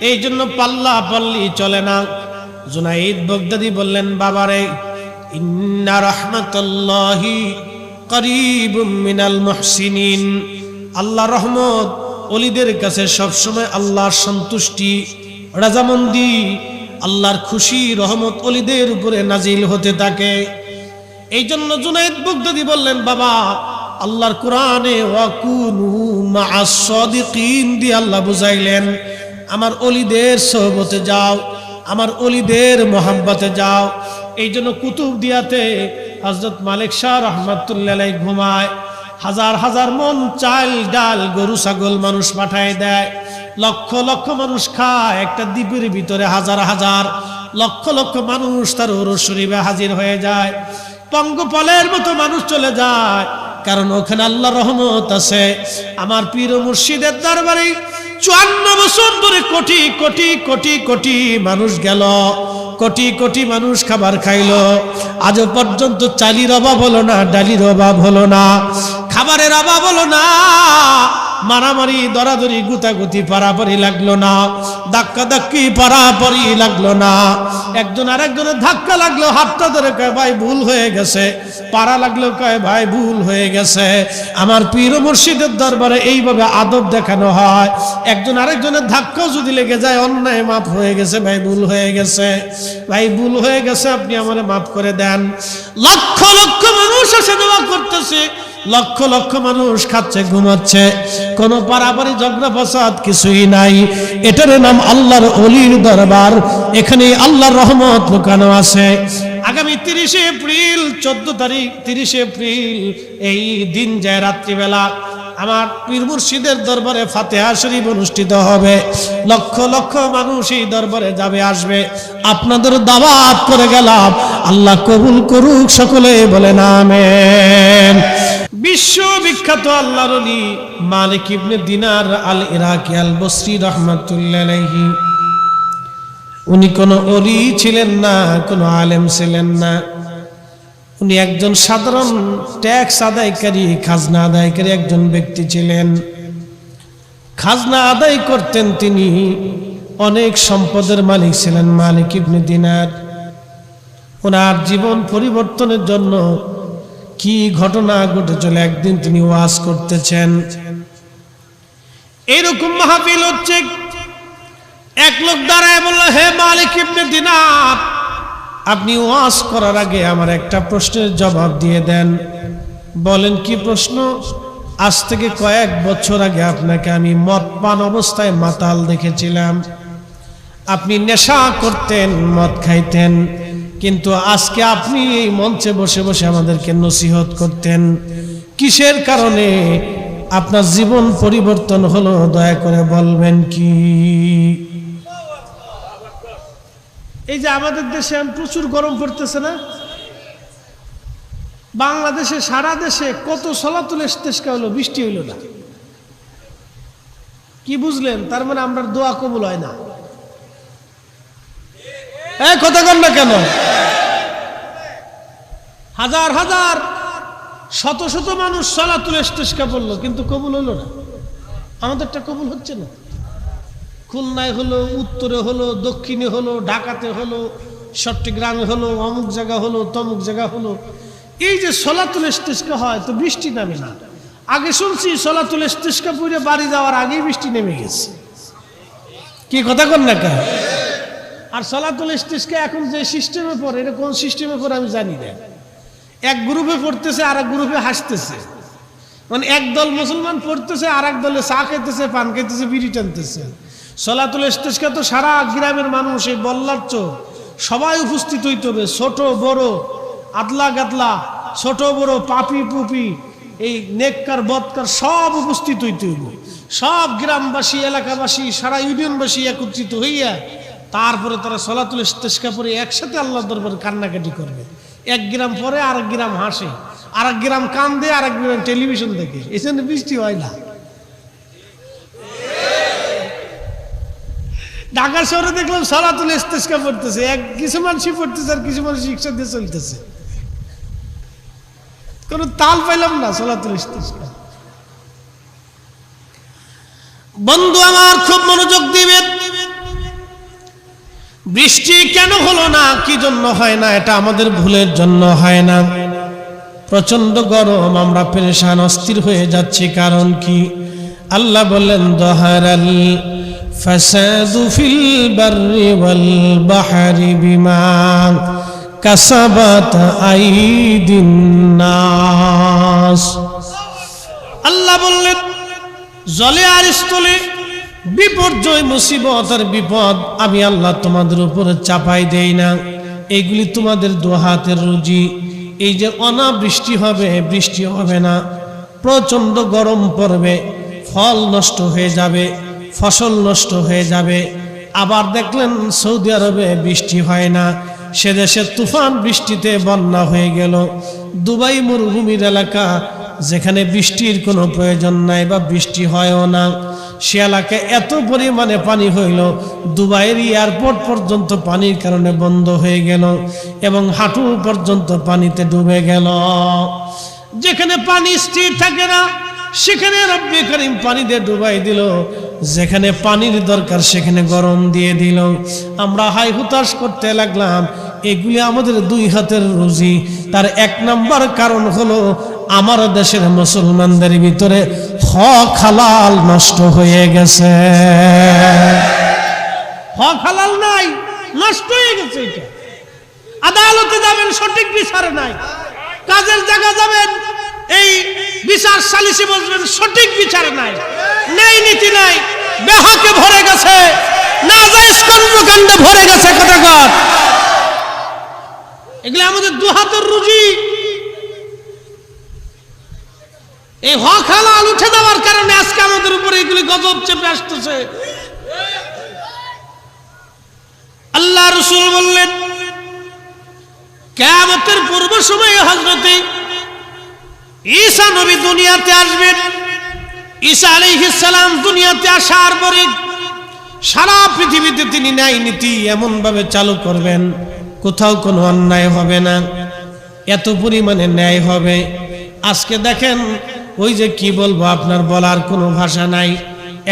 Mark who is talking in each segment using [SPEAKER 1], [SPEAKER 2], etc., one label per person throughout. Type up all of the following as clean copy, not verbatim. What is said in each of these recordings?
[SPEAKER 1] এই জন্য পাল্লা পাল্লি চলে না। জুনাইদ বাগদাদি বললেন, বাবারে, ইন্না রাহমাতাল্লাহি করিবুম মিনাল মুহসিনিন, আল্লাহর রহমত ওলিদের কাছে সবসময় আল্লাহর সন্তুষ্টি, রাজামন্দি, আল্লাহর খুশি রহমত ওলিদের উপরে নাজিল হতে থাকে। এই জন্য জুনাইদ বাগদাদি বললেন, বাবা, আল্লাহর কোরআনে ওয়াকুনু মা'আস সাদিকিন দিয়ে আল্লাহ বুঝাইলেন, আমার ওলিদের সোহবতে যাও, আমার ওলিদের মোহাব্বতে যাও। এই জন্য কুতুবদিয়াতে হযরত মালিক শাহ রহমাতুল্লাহ আলাইহি ঘুমায়, হাজার হাজার মন চাল ডাল গরু ছাগল মানুষ পাঠায় দেয়, লক্ষ লক্ষ মানুষ খায়। একটা দ্বীপের ভিতরে হাজার হাজার লক্ষ লক্ষ মানুষ তার ওরস শরীফে হাজির হয়ে যায়। পঙ্গপালের মতো মানুষ চলে যায়, কারণ ওখানে আল্লাহর রহমত আছে। আমার পীর ও মুর্শিদের দরবারে 54 বছর ধরে কোটি কোটি কোটি কোটি মানুষ গেল, কোটি কোটি মানুষ খাবার খাইলো। আজও পর্যন্ত চালির অভাব হলো না, ডালির অভাব হলো না, খাবারের অভাব হলো না, মারামারি দরাদরি গুতাগুতি পারাপারি লাগলো না, ধাক্কা ধাক্কি পারাপারি লাগলো না। একজন আরেকজনের ধাক্কা লাগলো, হাতটা ধরে কয় ভাই ভুল হয়ে গেছে, পারা লাগলো কয় ভাই ভুল হয়ে গেছে। আমার পীর মুর্শিদের দরবারে এইভাবে আদব দেখানো হয়। একজন আরেকজনের ধাক্কাও যদি লেগে যায়, অন্যায় মাফ হয়ে গেছে ভাই, ভুল হয়ে গেছে ভাই, ভুল হয়ে গেছে, আপনি আমারে মাফ করে দেন। লক্ষ লক্ষ মানুষ এসে দোয়া করতেছে, লক্ষ লক্ষ মানুষ খাচ্ছে ঘুমাচ্ছে, কোনো পারাপারি ঝগড়া ফসাদ কিছুই নাই। এটার নাম আল্লাহর ওলির দরবার, এখানে আল্লাহর রহমত লুকানো আছে। আগামী 30 এপ্রিল 14 তারিখ 30 এপ্রিল এই দিন যায় রাত্রিবেলা আমার পীর মুর্শিদের দরবারে ফাতিহা শরীফ অনুষ্ঠিত হবে। লক্ষ লক্ষ মানুষ এই দরবারে যাবে, আসবে। আপনাদের দাওয়াত করে গেলাম, আল্লাহ কবুল করুক, সকলে বলেন আমিন। বিশ্ববিখ্যাত আল্লাহর ওলি মালিক ইবনে দিনার আল ইরাকি আল বসরি রাহমাতুল্লাহ আলাইহি, উনি কোনো ওলি ছিলেন না, কোনো আলেম ছিলেন না। উনি একজন সাধারণ ট্যাক্স আদায়কারী, খাজনা আদায়কারী একজন ব্যক্তি ছিলেন। খাজনা আদায় করতেন তিনি, অনেক সম্পদের মালিক ছিলেন মালিক ইবনে দিনার। ওনার জীবন পরিবর্তনের জন্য কি ঘটনা ঘটেছিল, একদিন তিনি ওয়াজ করতেছেন, এরকম মাহফিল হচ্ছে। এক লোক দাঁড়ায় বলল, হে মালিক ইবনে দিনার, আপনি ওয়াজ করার আগে আমার একটা প্রশ্নের জবাব দিয়ে দেন। বলেন, কি প্রশ্ন? আজ থেকে কয়েক বছর আগে আপনাকে আমি মদ পান অবস্থায় মাতাল দেখেছিলাম, আপনি নেশা করতেন, মদ খাইতেন, কিন্তু আজকে আপনি এই মঞ্চে বসে বসে আমাদেরকে নসিহত করতেন। কিসের কারণে আপনার জীবন পরিবর্তন হলো, দয়া করে বলবেন কি? এই যে আমাদের দেশে প্রচুর গরম পড়তেছে না, বাংলাদেশে সারা দেশে কত সলাতুল ইস্তেসকা হলো, বৃষ্টি হইল না। কি বুঝলেন? তার মানে আমরা দোয়া কবুল হয় না। কথা কন না কেন? হাজার হাজার শত শত মানুষ সলাতুল ইস্তেসকা পড়লো, কিন্তু কবুল হলো না। আমাদেরটা কবুল হচ্ছে না। খুলনায় হলো, উত্তরে হলো, দক্ষিণে হলো, ঢাকাতে হলো, চট্টগ্রামে হলো, অমুক জায়গা হলো, তমুক জায়গা হলো। এই যে সলাতুল ইস্তেসকা হয়, তো বৃষ্টি নামে না। আগে শুনছি সলাতুল ইস্তেসকা পড়ে বাড়ি যাওয়ার আগেই বৃষ্টি নেমে গেছে। কি কথা কন না কেন? আর সলাতুল ইস্তেসকা এখন যে সিস্টেমে পড়ে, এটা কোন সিস্টেমে পড়ে আমি জানি না। এক গ্রুপে পড়তেছে, আর এক গ্রুপে হাসতেছে। মানে একদল মুসলমান পড়তেছে, আর এক দলে চা খাইতেছে, পান খাইতেছে, বিড়ি টানতেছে। সলাতুল ইস্তেসকা তো সারা গ্রামের মানুষ, এই বল্লার চোখ সবাই উপস্থিত হইতে হবে, ছোট বড়, আদলা গাদলা, ছোট বড়, পাপি পুপি, এই নেককার বদকার সব উপস্থিত হইতে হইব। সব গ্রামবাসী, এলাকাবাসী, সারা ইউনিয়নবাসী একত্রিত হইয়া তারপরে তারা সলাতুল ইস্তেসকা পরে একসাথে আল্লাহর দরবারে কান্নাকাটি করবে। এক গ্রাম পরে আরেক গ্রাম হাসে, আরেক গ্রাম কান্দে, আরেক গ্রাম টেলিভিশন দেখে। এই জন্য বৃষ্টি হয় না। ঢাকা শহরে দেখলাম সলাতুল ইস্তেসকা পড়তেছে, কিছু মানুষই পড়তেছে, আর কিছু মানুষ রিক্সা দিয়ে চলতেছে। কোন তাল পাইলাম না সলাতুল ইস্তেসকা। বন্ধু আমার খুব মনোযোগ দিবেন। বৃষ্টি কেন হলো না, কি জন্য হয় না? এটা আমাদের ভুলের জন্য হয় না। প্রচন্ড গরম, আমরা পেরেশান, অস্থির হয়ে যাচ্ছি। কারণ কি? আল্লাহ বললেন যাহারাল ফাসাদু ফিল বাররি ওয়াল বাহরি বিমা কাসাবাত আইদিন নাস। আল্লাহ বললেন জলে আর স্থলে বিপর্যয়, মুসিবত আর বিপদ আমি আল্লাহ তোমাদের উপরে চাপাই দেই না। এইগুলি তোমাদের দু হাতের রুজি। এই যে অনাবৃষ্টি হবে, বৃষ্টি হবে না, প্রচন্ড গরম পড়বে, ফল নষ্ট হয়ে যাবে, ফসল নষ্ট হয়ে যাবে। আবার দেখলেন সৌদি আরবে বৃষ্টি হয় না, সে দেশে তুফান বৃষ্টিতে বন্যা হয়ে গেল। দুবাই মরুভূমির এলাকা, যেখানে বৃষ্টির কোনো প্রয়োজন নাই বা বৃষ্টি হয়ও না, সে এলাকায় এত পরিমাণে পানি হইল, দুবাইয়ের এয়ারপোর্ট পর্যন্ত পানির কারণে বন্ধ হয়ে গেল এবং হাঁটু পর্যন্ত পানিতে ডুবে গেল। যেখানে পানি স্থির থাকে না, সেখানে রব্বে করিম পানি দিয়ে ডুবাই দিল। যেখানে পানির দরকার, সেখানে গরম দিয়ে দিল। আমরা হাই হুতাশ করতে লাগলাম। এগুলি আমাদের দুই হাতের রুজি। তার এক নম্বর কারণ হলো আমার দেশের মুসলমানদের ভিতরে হক হালাল নষ্ট হয়ে গেছে। হক হালাল নাই, নষ্ট হয়ে গেছে। এটা আদালতে যাবেন, সঠিক বিচার নাই। কাজের জায়গা যাবেন, এই বিচার সালিসি বসবেন, সঠিক বিচার নাই, ন্যায় নীতি নাই, বেহাকে ভরে গেছে, নাজায়েজ কর্মকাণ্ডে ভরে গেছে। কথা কর, এগুলো আমাদের দু হাতের রুজি। এই হক হালাল উঠে দেওয়ার কারণে আজকে আমাদের উপরে এগুলি গজব চেপে আসতেছে। আল্লাহ রাসূল বললেন কিয়ামতের পূর্ব সময়ে হযরতে ঈসা নবী দুনিয়াতে আসবেন। ঈসা আলাইহিস সালাম দুনিয়াতে আসার পরে সারা পৃথিবীতে তিনি ন্যায় নীতি এমন ভাবে চালু করবেন, কোথাও কোনো অন্যায় হবে না, এত পরিমাণে ন্যায় হবে। আজকে দেখেন, ওই যে কি বলবো, আপনার বলার কোনো ভাষা নাই।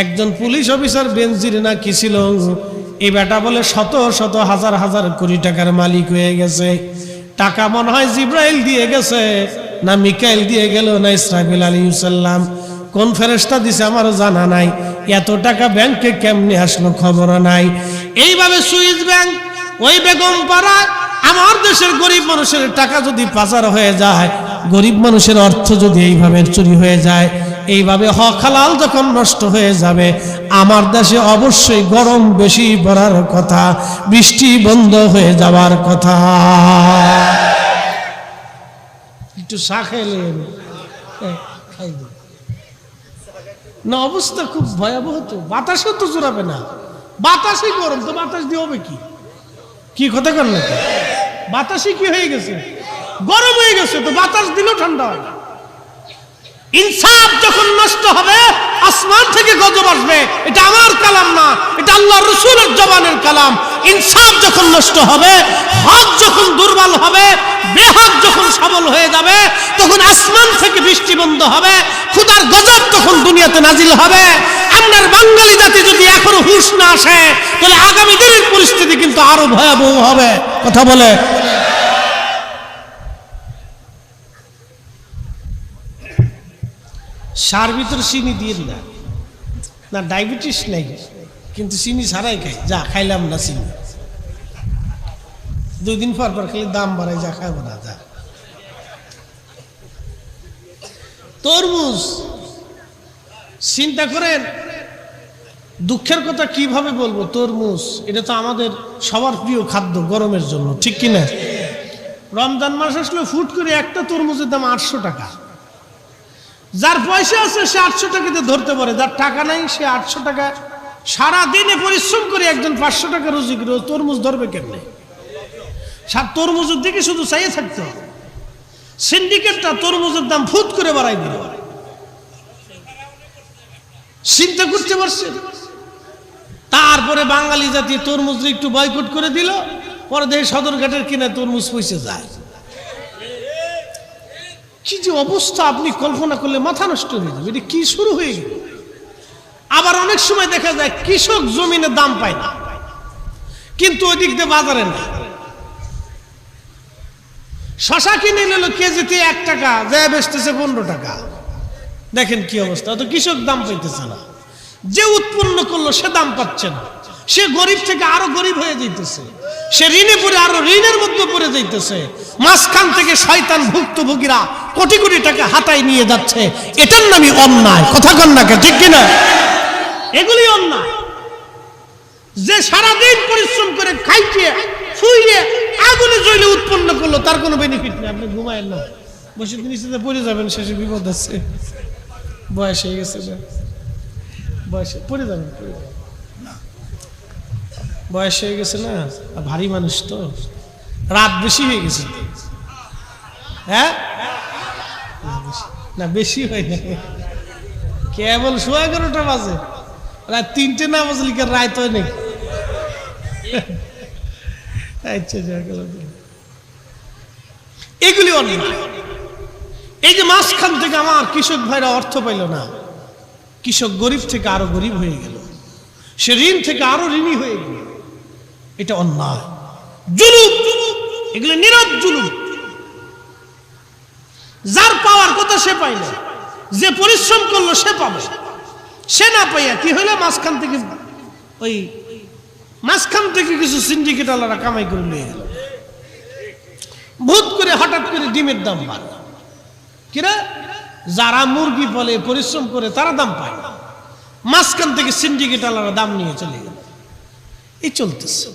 [SPEAKER 1] একজন পুলিশ অফিসার বেনজির না কি ছিল, এই বেটা বলে শত শত হাজার হাজার কোটি টাকার মালিক হয়ে গেছে। টাকা মনে হয় জিব্রাইল দিয়ে গেছে, না মিকাইল দিয়ে গেল, না ইসরাফিল আলাইহিস সালাম, কোন ফেরেশতা দিছে আমারও জানা নাই। এত টাকা ব্যাংকে কেমনে আসলো খবর নাই। এইভাবে সুইস ব্যাংক, ওই বেগম পাড়া, আমার দেশের গরিব মানুষের টাকা যদি পাচার হয়ে যায়, গরিব মানুষের অর্থ যদি এইভাবে চুরি হয়ে যায়, এইভাবে হক হালাল যখন নষ্ট হয়ে যাবে, আমার দেশে অবশ্যই গরম বেশি পড়ার কথা, বৃষ্টি বন্ধ হয়ে যাওয়ার কথা। একটু চা খাইলেন না? অবস্থা খুব ভয়াবহ। তো বাতাসও তো জোরাবে না, বাতাসই গরম, তো বাতাস দিয়ে হবে কি? কি কথা কর না, বাতাসই কি হয়ে গেছে, গরম হয়ে গেছে, তো বাতাস দিলেও ঠান্ডা হয় না। ইনসাফ যখন নষ্ট হবে, আসমান থেকে গজব আসবে। এটা আমার কালাম না, এটা আল্লাহর রাসূলের জবানের কালাম। ইনসাফ যখন নষ্ট হবে, হক যখন দুর্বল হবে, বেহক যখন সবল হয়ে যাবে, তখন আসমান থেকে বৃষ্টি বন্ধ হবে, খোদার গজব তখন দুনিয়াতে নাজিল হবে। আপনার বাঙালি জাতি যদি এখনো হুঁশ না আসে, তাহলে আগামী দিনের পরিস্থিতি কিন্তু আরো ভয়াবহ হবে। কথা বলে সার ভিতরে চিনি দিয়ে না, না ডায়াবেটিস নাই, কিন্তু চিনি ছাড়াই খাই। যা খাইলাম না চিনি, 2 দিন পর পর খালি দাম বাড়াই, যা খাবো না। যা তরমুজ, চিন্তা করেন দুঃখের কথা কিভাবে বলবো। তরমুজ এটা তো আমাদের সবার প্রিয় খাদ্য গরমের জন্য, ঠিক কিনা? রমজান মাস আসলে ফুট করে একটা তরমুজের দাম 800 টাকা। যার পয়সা আছে সে 800 টাকাতে ধরতে পারে, যার টাকা নাই সে 800 টাকা সারাদিনে পরিশ্রম করে একজন 500 টাকা রুজি করে তরমুজ ধরবে কেমনে? তরমুজের দিকে শুধু চাইয়ে থাকতে হবে। সিন্ডিকেটটা তরমুজের দাম ফুট করে বাড়াই দিল। চিন্তা করতে পারছেন? তারপরে বাঙালি জাতি তরমুজ একটু বয়কট করে দিল, পরে দেখে সদরঘাটের কিনা তরমুজ পয়সা যায়। কি যে অবস্থা, আপনি কল্পনা করলে মাথা নষ্ট হয়ে যাবে। এটা কি শুরু হয়ে গেল? আবার অনেক সময় দেখা যায় কৃষক জমিনের দাম পায় না, কিন্তু ওই দিক দিয়ে বাজারে না। শশা কিনে নিল কেজিতে 1 টাকা, যা বেচতেছে 15 টাকা। দেখেন কি অবস্থা, তো কৃষক দাম পাইতেছে না, যে উৎপন্ন করলো সে দাম পাচ্ছে না, সে গরিব থেকে আরো গরিব হয়ে যাইতেছে, সে ঋণে পড়ে আরো ঋণের মধ্যে পড়ে যাইতেছে। মাঝখান থেকে শয়তান ভুক্তভোগীরা কোটি কোটি টাকা হাতায় নিয়ে যাচ্ছে। এটার নামই অন্যায়। কথা কন না, ঠিক কিনা? এগুলি অন্যায়। যে সারাদিন পরিশ্রম করে খাইছে শুইয়ে আগুনে জ্বলে উৎপন্ন করলো, তার কোনো বেনিফিট নেই। আপনি ঘুমায়েন না, বসে নিচে পড়ে যাবেন, শেষে বিপদ আছে। বয়স হয়ে গেছে, বয়সে পড়ে যাবেন, বয়স হয়ে গেছে না, ভারী মানুষ তো, রাত বেশি হয়ে গেছে। হ্যাঁ না, বেশি হয় না, কেবল 11:30 বাজে, রাত 3টে না বাজলে কি রাত হয় নাকি? এগুলি অন্যায়। এই যে মাঝখান থেকে আমার কৃষক ভাইরা অর্থ পাইল না, কৃষক গরিব থেকে আরো গরিব হয়ে গেল, সে ঋণ থেকে আরো ঋণী হয়ে গেল, এটা অন্যায়, জুলুম। এগুলো নীরব জুলুম। যার পাওয়ার কথা সে পাই না, যে পরিশ্রম করলো সে পাবে, সে না পাইয়া কি হলো, মাঝখান থেকে কিছু সিন্ডিকেট আলারা কামাই করে নিয়ে গেল। ভূত করে হঠাৎ করে ডিমের দাম বাড়ে, কিরা যারা মুরগি পালে পরিশ্রম করে তারা দাম পায় না, মাঝখান থেকে সিন্ডিকেট আলারা দাম নিয়ে চলে গেল। এই চলতেছে।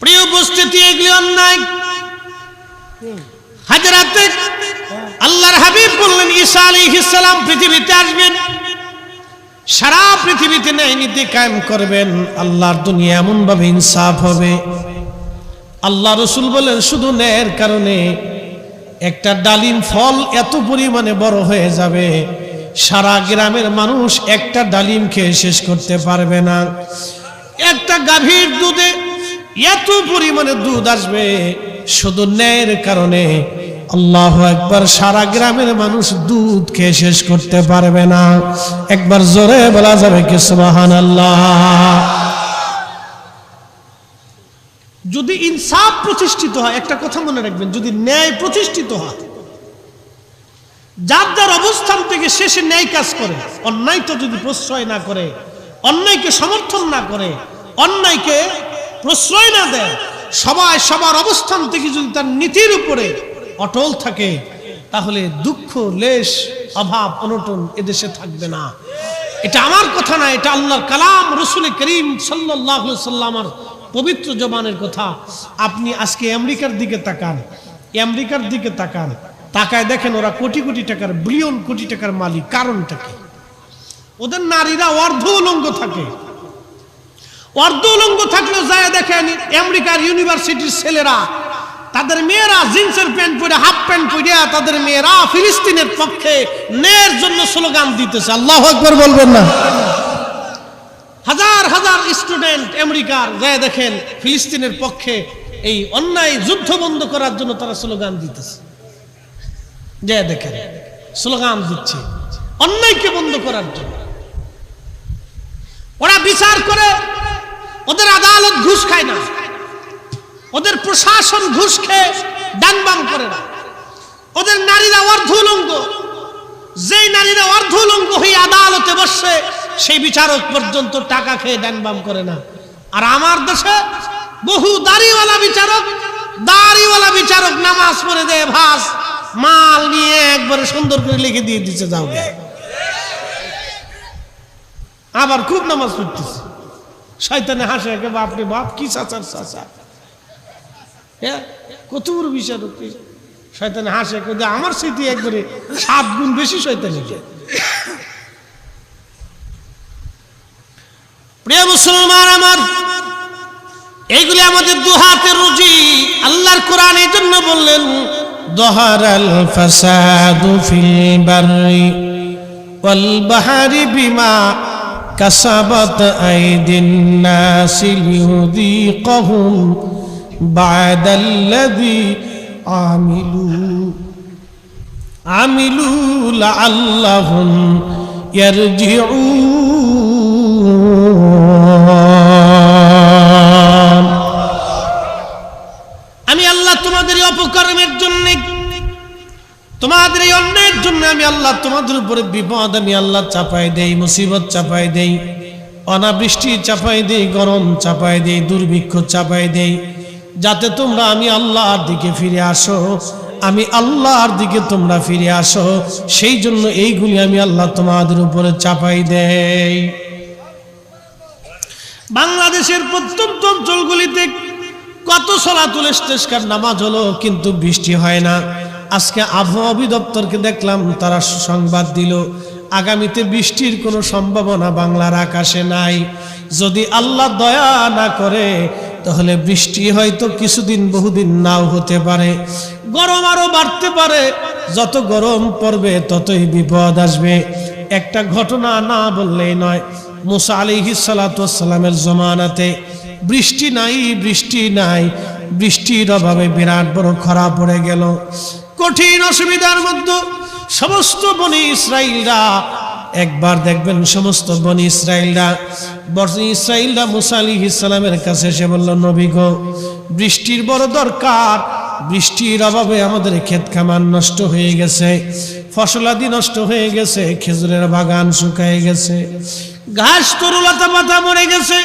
[SPEAKER 1] প্রিয় উপস্থিতি, এগুলি অন্যায়। হাজরাতে আল্লাহর হাবিব বললেন, ঈসা আলাইহিস সালাম পৃথিবীতে আসবেন, সারা পৃথিবীতে ন্যায় নীতি কায়েম করবেন, আল্লাহর দুনিয়া এমন ভাবে ইনসাফ হবে। আল্লাহ রাসূল বলেন, শুধু ন্যায়ের কারণে একটা ডালিম ফল এত পরিমাণে বড় হয়ে যাবে, সারা গ্রামের মানুষ একটা ডালিম খেয়ে শেষ করতে পারবে না। একটা গাভীর দুধে এত পরিমাণে দুধ আসবে, শুধু ন্যায়ের কারণে। আল্লাহু আকবার, সারা গ্রামের মানুষ দুধ খেয়ে শেষ করতে পারবে না। একবার জোরে বলা যাবে কি সুবহানাল্লাহ? যদি ইনসাফ প্রতিষ্ঠিত হয়, একটা কথা মনে রাখবেন, যদি ন্যায় প্রতিষ্ঠিত হয়, যার যার অবস্থান থেকে শেষে ন্যায় কাজ করে, অন্যায় তো যদি প্রশ্রয় না করে, অন্যায়কে সমর্থন না করে, অন্যায়কে প্রশ্রয় না দেয়, সবাই সবার অবস্থান থেকে যদি তার নীতির উপরে অটল থাকে, তাহলে দুঃখ, লেশ, অভাব, অনটন এদেশে থাকবে না। এটা আমার কথা না, এটা আল্লাহর কালাম, রাসূল করিম সাল্লাল্লাহু আলাইহি সাল্লামের পবিত্র জবানের কথা। আপনি আজকে আমেরিকার দিকে তাকান, আমেরিকার দিকে তাকান, তাকায় দেখেন ওরা কোটি কোটি টাকার, বিলিয়ন কোটি টাকার মালিক। কারণটা কি? ওদের নারীরা অর্ধ উলঙ্গ থাকে। অর্ধ উলঙ্গ থাকলেও যায় দেখেন আমেরিকার ইউনিভার্সিটির ছেলেরা, তাদের মেয়েরা জিন্সের প্যান্ট পরে, হাফ প্যান্ট পরে, তাদের মেয়েরা ফিলিস্তিনের পক্ষে ন্যায়ের জন্য স্লোগান দিতেছে। আল্লাহু আকবার বলবেন না? হাজার হাজার স্টুডেন্ট আমেরিকার যায় দেখেন ফিলিস্তিনের পক্ষে এই অন্যায় যুদ্ধ বন্ধ করার জন্য তারা স্লোগান দিতেছে। যায় দেখেন স্লোগান দিচ্ছে অন্যায়কে বন্ধ করার জন্য। ওরা বিচার করে, ওদের আদালত ঘুষ খায় না, ওদের প্রশাসন ঘুষ খেয়ে ডান বাম করে না। ওদের নারীরা অর্ধ উলঙ্গ, যেই নারীরা অর্ধ উলঙ্গ হয়ে আদালতে বসে, সেই বিচারক পর্যন্ত টাকা খেয়ে ডান বাম করে না। আর আমার দেশে বহু দাড়িওয়ালা বিচারক নামাজ পড়ে দেয়, ভাস মাল নিয়ে একবারে সুন্দর করে লিখে দিয়ে দিচ্ছে, যাও। আবার খুব নামাজ পড়তেছে, শয়তানে হাসে, বাপরে বাপ কি চাচার চাচা, হ্যাঁ কত বড় বিচারক। শয়তানে হাসে, আমার স্মৃতি একবারে 7 গুণ বেশি শয়তানি। প্রিয় মুসলমান আমার, এইগুলি আমাদের দুহাতের রুজি। আল্লাহর কোরআন এই জন্য বললেন, যাহারাল ফাসাদু ফিল বাররি ওয়াল বাহরি বিমা কাসাবাত আইদিন নাসি লিয়ুযীকাহুম বা'দাল্লাযী আমিলু লাআল্লাহুম ইয়ারজিউন। আমি আল্লাহ তোমাদের উপরে বিপদ আমি আল্লাহ চাপাই দেই, মুসিবত চাপাই দেই, অনাবৃষ্টি চাপাই দেই, গরম চাপাই দেই, দুর্ভিক্ষ চাপাই দেই, যাতে তোমরা আমি আল্লাহর দিকে ফিরে আসো, আমি আল্লাহর দিকে তোমরা ফিরে আসো, সেই জন্য এইগুলি আমি আল্লাহ তোমাদের উপরে চাপাই দেই। বাংলাদেশের প্রত্যন্ত অঞ্চলগুলিতে কত সালাতুল ইস্তিসকার নামাজ হলো, কিন্তু বৃষ্টি হয় না। আজকে আবহাওয়া অধিদপ্তরকে দেখলাম, তারা সংবাদ দিল আগামীতে বৃষ্টির কোনো সম্ভাবনা বাংলার আকাশে নাই। যদি আল্লাহ দয়া না করে তাহলে বৃষ্টি হয়তো কিছুদিন বহুদিন নাও হতে পারে, গরম আরো বাড়তে পারে, যত গরম পড়বে ততই বিপদ আসবে। একটা ঘটনা না বললেই নয়, মুসা আলাইহিস সালাতু ওয়াস সালামের জমানাতে বৃষ্টি নাই, বৃষ্টি নাই, বৃষ্টির অভাবে বিরাট বড় খরা পড়ে গেল। কঠিন অসুবিধার মধ্যে সমস্ত বনি ইসরাইলরা, একবার দেখবেন সমস্ত বনি ইসরাইলরা মুসা আলাইহিস সালামের কাছে এসে বলল, নবী গো, বৃষ্টির বড় দরকার, বৃষ্টির অভাবে আমাদের ক্ষেত খামার নষ্ট হয়ে গেছে, ফসলাদি নষ্ট হয়ে গেছে, খেজুরের বাগান শুকিয়ে গেছে, ঘাস তরুলতা পাতা মরে গেছে,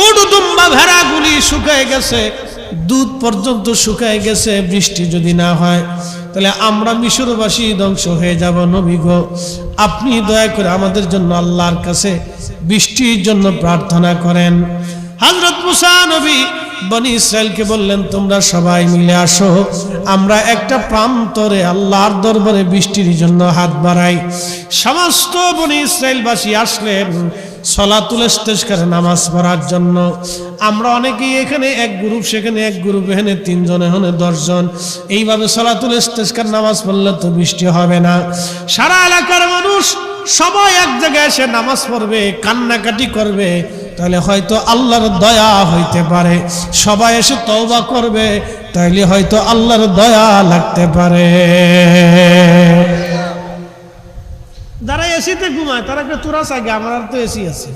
[SPEAKER 1] উট দুম্বা ভেড়াগুলি শুকিয়ে গেছে, দুধ পর্যন্ত শুকিয়ে গেছে। বৃষ্টি যদি না হয় তাহলে আমরা মিশরবাসী ধ্বংস হয়ে যাব। নবী গো, আপনি দয়া করে আমাদের জন্য আল্লাহর কাছে বৃষ্টির জন্য প্রার্থনা করেন। হযরত মুসা নবী বনি ইসরাইলকে বললেন, তোমরা সবাই মিলে আসো, আমরা একটা প্রান্তরে আল্লাহর দরবারে বৃষ্টির জন্য হাত বাড়াই। সমস্ত বনি ইসরাইলবাসী আসলেন সালাতুল ইস্তিসকার নামাজ পড়ার জন্য। আমরা অনেকেই এখানে এক গ্রুপ, সেখানে এক গ্রুপ, এখানে 3 জন, এখানে 10 জন, এইভাবে সালাতুল ইস্তিসকার নামাজ পড়লে তো বৃষ্টি হবে না। সারা এলাকার মানুষ সবাই এক জায়গায় এসে নামাজ পড়বে, কান্নাকাটি করবে, তাহলে হয়তো আল্লাহর দয়া হইতে পারে। সবাই এসে তওবা করবে, তাহলে হয়তো আল্লাহর দয়া লাগতে পারে। যারা এসিতে ঘুমায় তারা কে তোরা চাগে, আমার আর তো এসি আছে,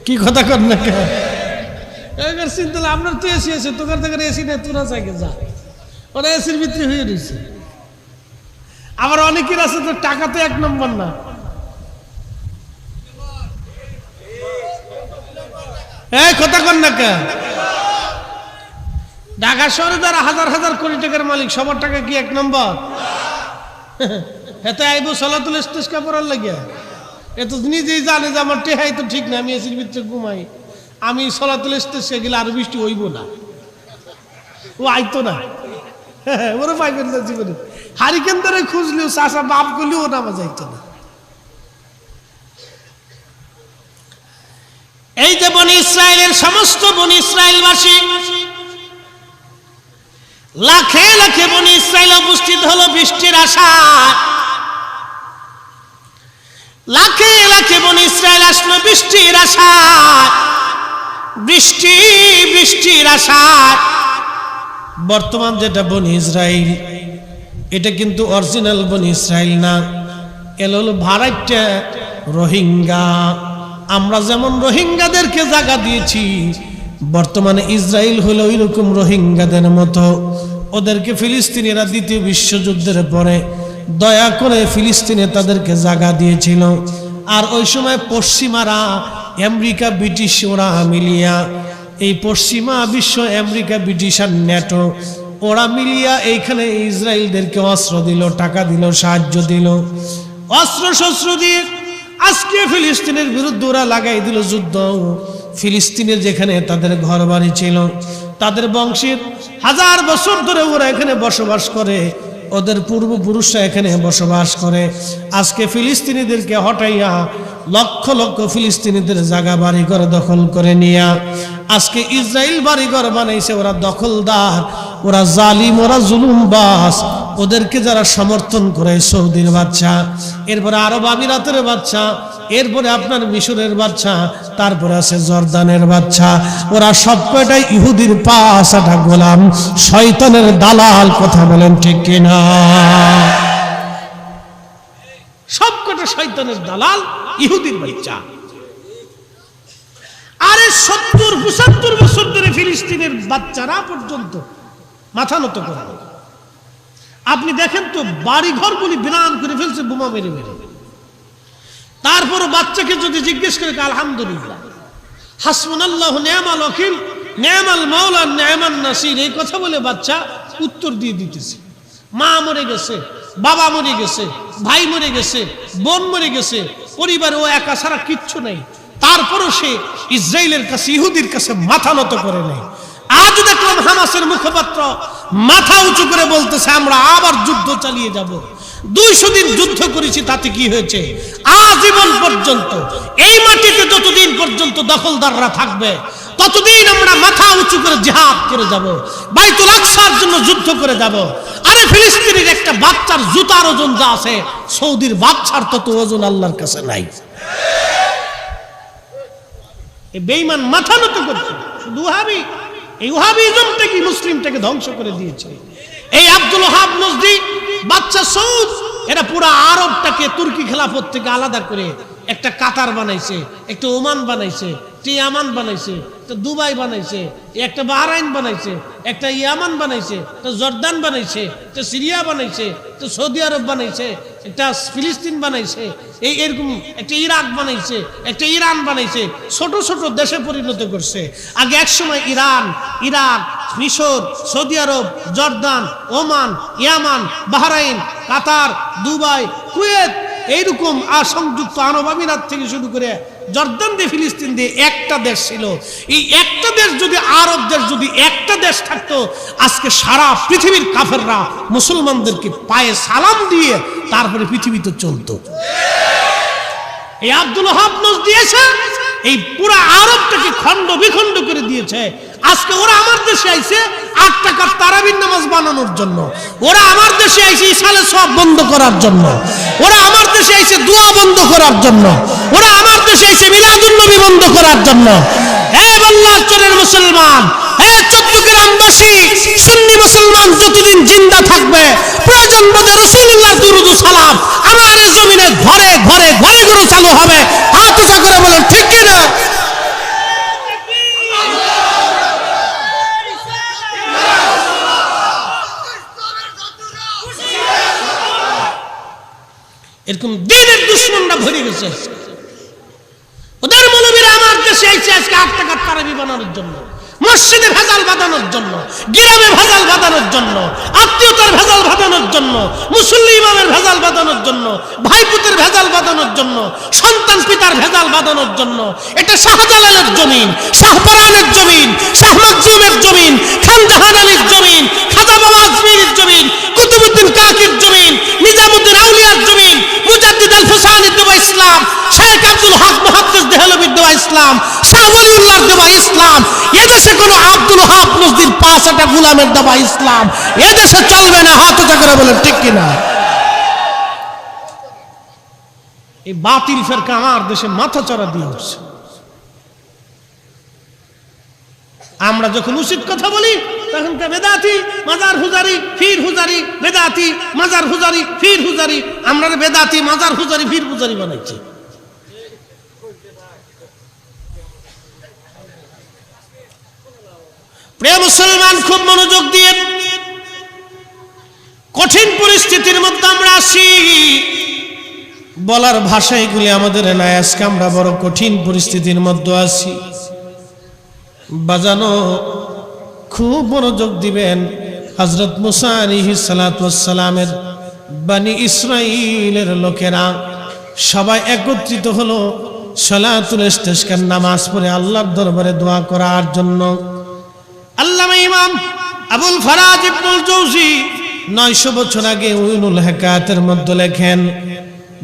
[SPEAKER 1] কি কথা কর না কে? এবার চিন্তা, আপনার তো এসি আছে, তোকার থেকে এসি নেই, তোরা চাগে যা, ওরা এসির ভিতরে হয়ে রয়েছে। আবার অনেকের আছে তো টাকা তো 1 নম্বর না, কথা কর না কে? ঢাকা শহরে যারা হাজার হাজার কোটি টাকার মালিক, সবার টাকা কি 1 নম্বর? এতে আইবো সালাতুল ইস্তিসকা পড়ার লাগিয়া, এ তো নিজেই জানে যে আমার টেহাই তো ঠিক না, আমি এসির ভিতরে ঘুমাই, আমি সালাতুল ইস্তিসকা গেলে আর বৃষ্টি হইব না, ও আইতো না, ওরা পাইবেন না জীবনে। হারিকেন ধরে খুঁজলেও চাষা বাপ করলেও ও নামাজ আইতো না। এই যে বনি ইসরায়েলের সমস্ত বনি ইসরায়েলবাসী, লাখে লাখে বনি ইসরায়েল উপস্থিত হলো বৃষ্টির আশায়। লাখে লাখে বনি ইসরায়েল আসলো বৃষ্টির আশায়, বৃষ্টির আশায়। বর্তমান যেটা বনি ইসরায়েল, এটা কিন্তু অরিজিনাল বনি ইসরায়েল না, এলো হলো ভাড়াইটা রোহিঙ্গা। আমরা যেমন রোহিঙ্গাদেরকে জায়গা দিয়েছি, বর্তমানে ইসরায়েল হলো ওইরকম রোহিঙ্গাদের মতো। ওদেরকে ফিলিস্তিনিরা ২য় বিশ্বযুদ্ধের পরে দয়া করে ফিলিস্তিনে তাদেরকে জায়গা দিয়েছিল। আর ওই সময় পশ্চিমারা, আমেরিকা, ব্রিটিশ, ওরা মিলিয়া, এই পশ্চিমা বিশ্ব, আমেরিকা, ব্রিটিশ আর ন্যাটো, ওরা মিলিয়া এইখানে ইসরায়েলদেরকে অস্ত্র দিল, টাকা দিল, সাহায্য দিল, অস্ত্র শস্ত্র দিয়ে আজকে ফিলিস্তিনের বিরুদ্ধে ওরা লাগাই দিল যুদ্ধ। ফিলিস্তিনের যেখানে তাদের ঘর বাড়ি ছিল, তাদের বংশের 1000 বছর ধরে ওরা এখানে বসবাস করে, ওদের পূর্বপুরুষরা এখানে বসবাস করে। আজকে ফিলিস্তিনিদেরকে হটাইয়া লক্ষ লক্ষ ফিলিস্তিনিদের জায়গা বাড়ি ঘর দখল করে নিয়া আজকে ইসরায়েল বাড়ি ঘর বানাইছে। ওরা দখলদার, ওরা জালিম, ওরা জুলুমবাজ। ওদেরকে যারা সমর্থন করে, সৌদির বাচ্চা, এরপরে আরব আমিরাতের বাচ্চা, এরপরে আপনার মিশরের বাচ্চা, তারপরে আছে জর্দানের বাচ্চা, ওরা সব কয়টাই ইহুদির পাঁচটা গোলাম, শয়তানের দালাল। কথা বলেন ঠিক কিনা? সব কটা শয়তানের দালাল, ইহুদির বাচ্চা। আরে 70-75 বছর ধরে ফিলিস্তিনের বাচ্চারা পর্যন্ত মাথা নত করে। আপনি দেখেন তো বাড়ি ঘরগুলি বিরান করে ফেলছে বোমা মেরে মেরে। তারপরও বাচ্চাকে যদি জিজ্ঞেস করে আলহামদুলিল্লাহ, হাসবুনাল্লাহু নি'মাল ওয়াকিল, নি'মাল মাওলা, নি'মান নাসির, এই কথা বলে বাচ্চা উত্তর দিয়ে দিতেছে। মা মরে গেছে, বাবা মরে গেছে, ভাই মরে গেছে, বোন মরে গেছে, পরিবারে ও একা ছাড়া কিচ্ছু নাই, তারপরও সে ইসরায়েলের কাছে, ইহুদির কাছে মাথা নত করে নেই। আজ দেখলাম হামাসের মুখপাত্র মাথা উঁচু করে বলতেছে আমরা আবার যুদ্ধ চালিয়ে যাব। 200 দিন যুদ্ধ করেছি, তাতে কি হয়েছে? আজীবন পর্যন্ত এই মাটিতে যতদিন পর্যন্ত দখলদাররা থাকবে ততদিন আমরা মাথা উঁচু করে জিহাদ করে যাব, বাইতুল আকসার জন্য যুদ্ধ করে যাব। আরে ফিলিস্তিনের একটা বাচ্চার জুতার ওজন যা আছে, সৌদির বাচ্চার তত ওজন আল্লাহর কাছে নাই। এই বেঈমান মাথা নত করছে। শুধু ওয়াহাবি, এই ওয়াহাবিজমটা কি মুসলিমটাকে ধ্বংস করে দিয়েছে। এই আব্দুল ওহাব নজদি, বাচ্চা সৌদ, এরা পুরো আরবটাকে তুর্কি খেলাফত থেকে আলাদা করে একটা কাতার বানাইছে, একটা ওমান বানাইছে, একটা ইয়ামান বানাইছে, একটা দুবাই বানাইছে, একটা বাহরাইন বানাইছে, একটা ইয়ামান বানাইছে, একটা জর্দান বানাইছে, একটা সিরিয়া বানাইছে, একটা সৌদি আরব বানাইছে, একটা ফিলিস্তিন বানাইছে, এরকম একটা ইরাক বানাইছে, একটা ইরান বানাইছে। ছোট ছোট দেশে পরিণত করছে। আগে একসময় ইরান, ইরাক, মিশর, সৌদি আরব, জর্দান, ওমান, ইয়ামান, বাহরাইন, কাতার, দুবাই, কুয়েত, এইরকম আর সংযুক্ত আরব আমিরাত থেকে শুরু করে জর্দান দিয়ে ফিলিস্তিন দিয়ে একটা দেশ ছিল। এই একটা দেশ যদি, আরব দেশ যদি একটা দেশ থাকতো, আজকে সারা পৃথিবীর কাফেররা মুসলমানদেরকে পায়ে সালাম দিয়ে তারপরে পৃথিবীতে চলতো। এই আব্দুল ওহাব নজদি দিয়েছে, এই পুরা আরবটাকে খণ্ড বিখণ্ড করে দিয়েছে। আজকে ওরা আমার দেশে আইছে 8 টাকার তারাবির নামাজ বানানোর জন্য, ওরা আমার দেশে আইছে ইসালে সব বন্ধ করার জন্য, ওরা আমার দেশে আইছে দোয়া বন্ধ করার জন্য, ওরা আমার দেশে আইছে মিলাদুন নবী বন্ধ করার জন্য। হে বল্লাচরের মুসলমান, হে চট্টগ্রামবাসী, সুন্নি মুসলমান যতদিন জিন্দা থাকবে, প্রয়োজন বোধে রাসূলুল্লাহর দুরূদ ও সালাম আমার এই জমিনে ঘরে ঘরে ঘরে ঘরে চালু হবে। হাত উঁচা করে বলেন ঠিক কি না? এরকম দিনের দুশ্মনরা ভরে গেছে। ওদের মৌলবীরা আমার দেশে আইছে আজকে 8 টাকার তারাবি বানানোর জন্য, মসজিদে ভেজাল বাঁধানোর জন্য, গ্রামে ভেজাল বাঁধানোর জন্য, আত্মীয়তার ভেজাল বাঁধানোর জন্য, মুসল্লি ইমামের ভেজাল বাঁধানোর জন্য, ভাইপুতের ভেজাল বাঁধানোর জন্য, সন্তান পিতার ভেজাল বাঁধানোর জন্য। এটা শাহজালালের জমিন, শাহপরানের জমিন, শাহ মাকজুমের জমিন, খান জাহান আলীর জমিন, খাজা বাবা আজমিরের জমিন, কুতুবউদ্দিন কাকির জমিন, নিজামুদ্দিন আউলিয়ার জমিন, মুজাদ্দিদ আল ফুসানির দেওয়া ইসলাম, শেখ আব্দুল হক মুহাদ্দিস দেহলভির দেওয়া ইসলাম, শাহ ওয়ালিউল্লাহর দেওয়া ইসলাম। এদেশে কোনো আব্দুল ওহাব নজদির 5টা গোলামের দেওয়া ইসলাম এদেশে চলবে না। হাত উঁচা করে বলেন ঠিক কিনা? এই বাতিল ফেরকা আমার দেশে মাথা চড়া দিয়ে উঠছে। আমরা যখন উচিত কথা বলি তখন বেদাতি, মাজার হুজারি, ফির হুজারি, বেদাতি, মাজার হুজারি, ফির হুজারি। আমরা বেদাতি, মাজার হুজারি, ফির হুজারি বানাইছি। প্রিয় মুসলমান, খুব মনোযোগ দিয়ে, কঠিন পরিস্থিতির মধ্যে আমরা আসি। বলার ভাষা এগুলি আমাদের নাই, আজকে আমরা বড় কঠিন পরিস্থিতির মধ্যে আছি। বাজানো, খুব মনোযোগ দিবেন। হযরত মুসা আলাইহিস সালাতু ওয়াস সালামের বনি ইসরাইলের লোকেরা সবাই একত্রিত হলো সালাতুল ইস্তিসকার নামাজ পড়ে আল্লাহর দরবারে দোয়া করার জন্য। আল্লামা ইমাম আবুল ফারাজ ইবনুল জৌজি 900 বছর আগে উইনুল হিকায়াতের মধ্যে লেখেন,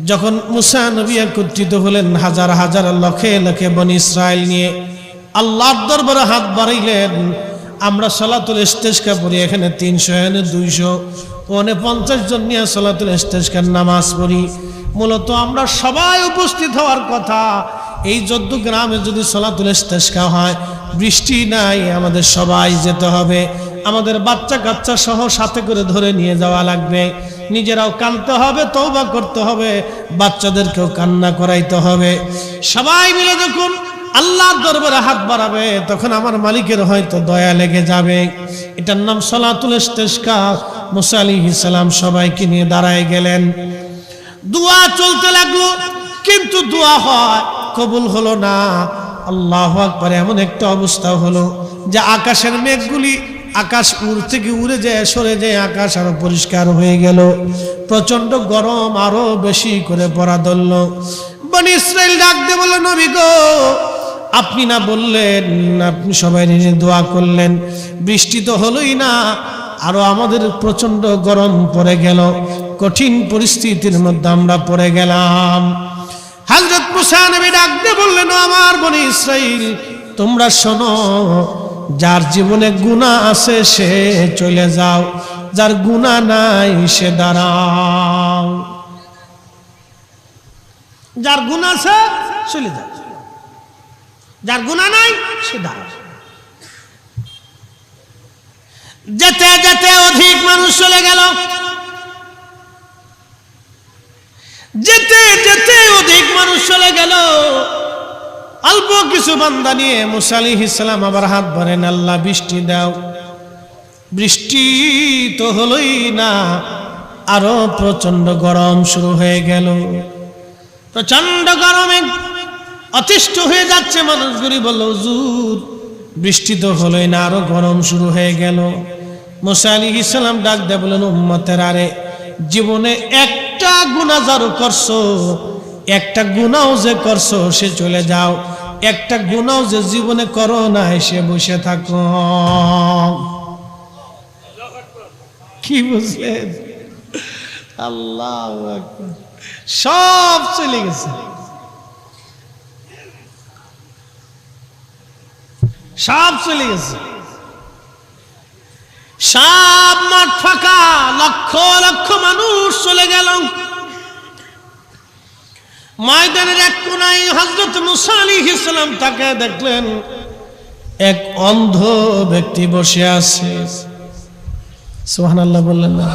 [SPEAKER 1] যখন মুসা নবী একত্রিত হলেন হাজার হাজার লক্ষে লক্ষে বনি ইসরাইল নিয়ে আল্লাহর দরবারে হাত বাড়াইলেন, আমরা সালাতুল ইস্তিসকা পড়ি, এখানে 300 এখানে 200 ওখানে 50 জন নিয়ে সালাতুল ইস্তিসকার নামাজ পড়ি। মূলত আমরা সবাই উপস্থিত হওয়ার কথা। এই 14 গ্রামে যদি সালাতুল ইস্তিসকা হয়, বৃষ্টি নাই, আমাদের সবাই যেতে হবে। আমাদের বাচ্চা কাচ্চা সহ সাথে করে ধরে নিয়ে যাওয়া লাগবে। নিজেরাও কাঁদতে হবে, তওবা করতে হবে, বাচ্চাদেরকেও কান্না করাইতে হবে। সবাই মিলে যখন আল্লাহর দরবারে হাত বাড়াবে, তখন আমার মালিকের হয়তো দয়া লেগে যাবে। এটার নাম সালাতুল ইস্তিসকা। মুসা আলাইহিস সালাম সবাইকে নিয়ে দাঁড়ায় গেলেন, দোয়া চলতে লাগলো, কিন্তু দোয়া হয় কবুল হলো না। আল্লাহু আকবার। এমন একটা অবস্থা হলো যে আকাশের মেঘগুলি আকাশ থেকে উড়ে যায়, সরে যায়, আকাশ আরো পরিষ্কার হয়ে গেল। প্রচন্ড গরম আরো বেশি করে পড়া ধরল। বনি ইসরাইল ডাক দিয়ে বলল, নবী গো, আপনি না বললেন, আপনি সবাই নিয়ে দোয়া করলেন, বৃষ্টি তো হলোই না, আরো আমাদের প্রচন্ড গরম পড়ে গেল, কঠিন পরিস্থিতির মধ্যে আমরা পড়ে গেলাম। হযরত মুসা নবী ডাক দিয়ে বললেন, আমার বনি ইসরাইল, তোমরা শোনো, যার জীবনে গুনাহ আছে সে চলে যাও, যার গুনাহ নাই সে দাঁড়াও। যার গুনাহ আছে চলে যাও, যার গুনাহ নাই সে দাঁড়াও। যেতে যেতে অধিক মানুষ চলে গেল, যেতে যেতে অধিক মানুষ চলে গেল। অল্প কিছু বান্দা নিয়ে মুসা আলাইহিস সালাম আবার হাত ভরেন, আল্লাহ বৃষ্টি দাও। বৃষ্টি তো হলোই না, আরো প্রচন্ড গরম শুরু হয়ে গেল। প্রচন্ড গরমে অতিষ্ঠ হয়ে যাচ্ছে মানুষগুলি। বলল, হুজুর, বৃষ্টি তো হলোই না, আরো গরম শুরু হয়ে গেল। মুসা আলাইহিস সালাম ডাক দিয়ে বলেন, উম্মতের, আরে জীবনে একটা গুনাহ যারো করছো, একটা গুনাহ যে করছো সে চলে যাও, একটা গুনাহ যে জীবনে করো না সে বসে থাকো। কি বুঝলেন? আল্লাহু আকবার। সব চলে গেছে, সব চলে গেছে, সব মাঠ ফাঁকা, লক্ষ লক্ষ মানুষ চলে গেল। ময়দানের এক কোনায় হযরত মুসা আলাইহিস সালাম তাকে দেখলেন, এক অন্ধ ব্যক্তি বসে আছে। সুবহানাল্লাহ বললেন না?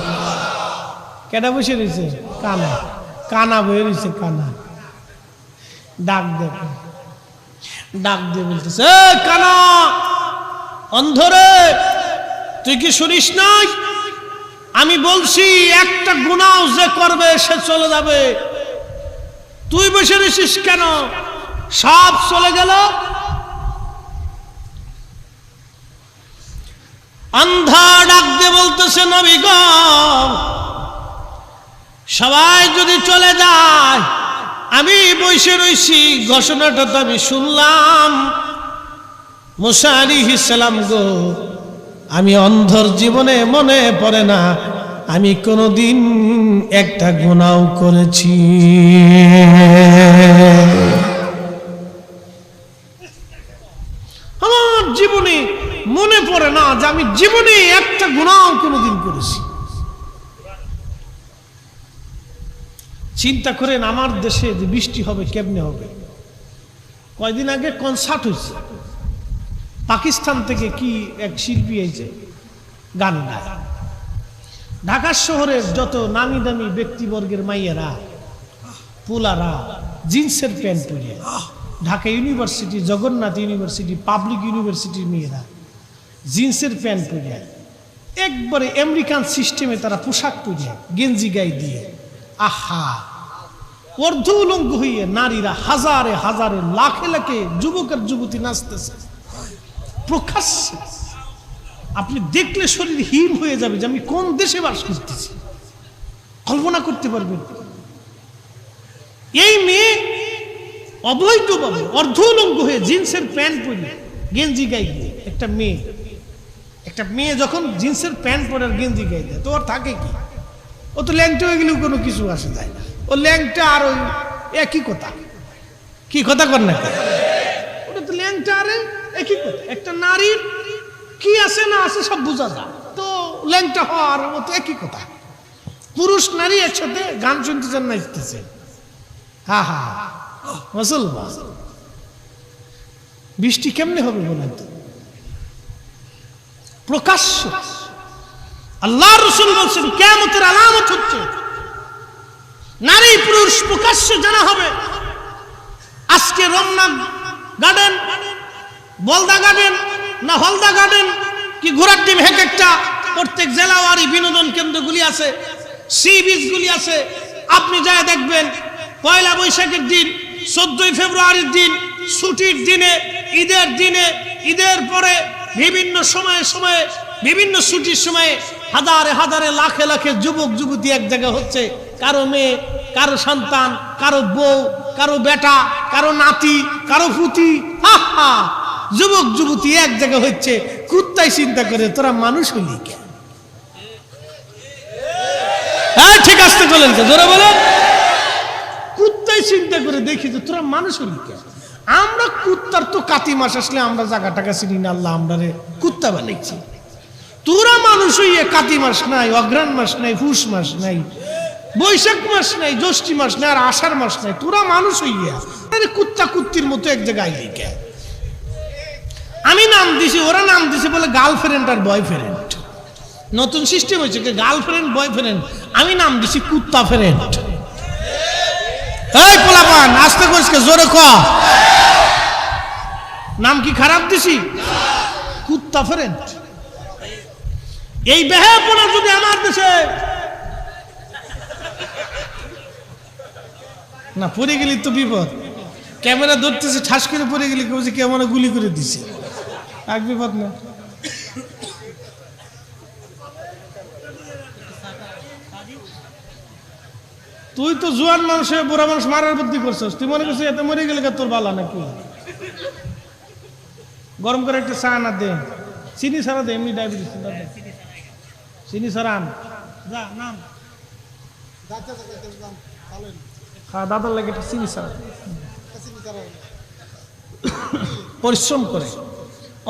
[SPEAKER 1] কেডা বসে রয়েছে? কানা, কানা বসে রয়েছে, কানা। ডাক দেখো, ডাক দিয়ে বলতেছে, কানা, অন্ধরে, তুই কি শুনিস নাই? আমি বলছি একটা গুনাহ যে করবে সে চলে যাবে, তুই বসে রয়েছিস কেন? সব চলে গেল। অন্ধা ডাক দিয়ে বলতেছে, নবী গো, সবাই যদি চলে যায়, আমি বসে রয়েছি, ঘোষণাটা তো আমি শুনলাম। মুসা আলাইহিস সালাম গো, আমি অন্ধর জীবনে মনে পড়ে না আমি কোনদিন একটা গুনাহ করেছি। আমার জীবনে মনে পড়ে না যে আমি জীবনে একটা গুনাহ কোনদিন করেছি। চিন্তা করেন, আমার দেশে যে বৃষ্টি হবে কেমনে হবে? কয়দিন আগে কনসার্ট হয়েছে, পাকিস্তান থেকে কি এক শিল্পী এসেছে, গান গায়। ঢাকা শহরের যত নামি দামি ব্যক্তিবর্গের মাইয়েরা, পোলারা জিন্সের প্যান্ট পরে, Dhaka university, Jagannath university, public ইউনিভার্সিটির মেয়েরা জিন্সের প্যান্ট পরে, একবারে আমেরিকান সিস্টেমে তারা পোশাক পরে, গেঞ্জি গায়ে দিয়ে, আহা, অর্ধ উলঙ্গ হইয়ে নারীরা হাজারে হাজারে লাখে লাখে যুবকের যুবতী নাচতেছে প্রকাশ্যে। আপনি দেখলে শরীর হিম হয়ে যাবে যে আমি কোন দেশে বাস করতেছি, কল্পনা করতে পারবেন। এই মেয়ে অবৈধভাবে অর্ধ উলঙ্গ হয়ে জিন্সের প্যান্ট পরে, গেঞ্জি গায়ে দিয়ে, একটা মেয়ে যখন জিন্সের প্যান্ট পরে আর গেঞ্জি গায়ে দেয় তো ওর থাকে কি? ও তো ল্যাংটা হয়ে গেলেও কোনো কিছু আসে যায় না, ও ল্যাংটা আর ওই একই কথা। কি কথা কর না, ওটা তো ল্যাংটা আরে একই কথা। একটা নারীর কি আছে না আছে সব বোঝা যায়, তো ল্যাংটা হওয়ার ও তো একই কথা। পুরুষ নারী একসাথে গান শুনতেছেন, নাচতেছে, হা হা মুসলমান। বৃষ্টি কেমনে হবে বলেন তো? প্রকাশ্য আল্লাহ রাসূল বলছেন কিয়ামতের আলামত হচ্ছে নারী পুরুষ প্রকাশ্যে জানা হবে। আজকে রমনা গার্ডেন, বলদা গার্ডেন না হলদা গার্ডেন, কি ঘোড়ার ডিম এক একটা, প্রত্যেক জেলাওয়ারি বিনোদন কেন্দ্রগুলি আছে, সি বিচগুলি আছে। আপনি যায় দেখবেন পয়লা বৈশাখের দিন, 14ই ফেব্রুয়ারির দিন, ছুটির দিনে, ঈদের দিনে, ঈদের পরে বিভিন্ন সময়ে সময়ে বিভিন্ন ছুটির সময়ে হাজারে হাজারে লাখে লাখে যুবক যুবতী এক জায়গায় হচ্ছে। কারো মেয়ে, কারো সন্তান, কারো বউ, কারো বেটা, কারো নাতি, কারো পুতি, যুবক যুবতী এক জায়গায় হচ্ছে। কুত্তাই চিন্তা করে তোরা মানুষ হলি কেন? হ্যাঁ ঠিক আসতে বলেন তো, জোরে বলেন। কুত্তাই চিন্তা করে দেখি যে তোরা মানুষ হলি কেন? আমরা কুত্তার তো কাতি মাস আসলে আমরা জায়গা টাকা চিনি না, আল্লাহ আমরা কুত্তা বানাইছি। তোরা মানুষ হইয়ে কাতি মাস নাই, অগ্রহায়ণ মাস নাই, পুষ মাস নাই, বৈশাখ মাস নাই, জ্যৈষ্ঠ মাস নাই, আর আষাঢ় মাস নাই, তোরা মানুষ হইয়া কুত্তা কুত্তির মতো এক জায়গায় আইলি কেন? আমি নাম দিছি, ওরা নাম দিছে বলে গার্লফ্রেন্ড আর বয়ফ্রেন্ড। নতুন সিস্টেম হয়েছে গার্লফ্রেন্ড বয়ফ্রেন্ড, আমি নাম দিছি কুত্তা ফ্রেন্ড। এই পোলাপান আস্তে করিস, জোরে ক। নাম কি খারাপ দিছি? কুত্তা ফ্রেন্ড। এই বেহাপনা যদি আমার দেশে না, পড়ে গেলি তো বিপদ। ক্যামেরা ধরতেছে, ঠাস করে পড়ে গেলি কেউ যে ক্যামেরা গুলি করে দিছে, এক বিপদ না। তুই তো জোয়ান মানুষ, বুড়া মানুষ মারার বুদ্ধি করছিস, তুই মনে করছিস এতে মরে গেলে তোর বালা নাকি? গরম করে একটা চা না দে, চিনি ছাড়া দে, এমনি ডায়াবেটিস চিনি ছাড়া আন। দাদার লাগে চিনি ছাড়া। পরিশ্রম করে,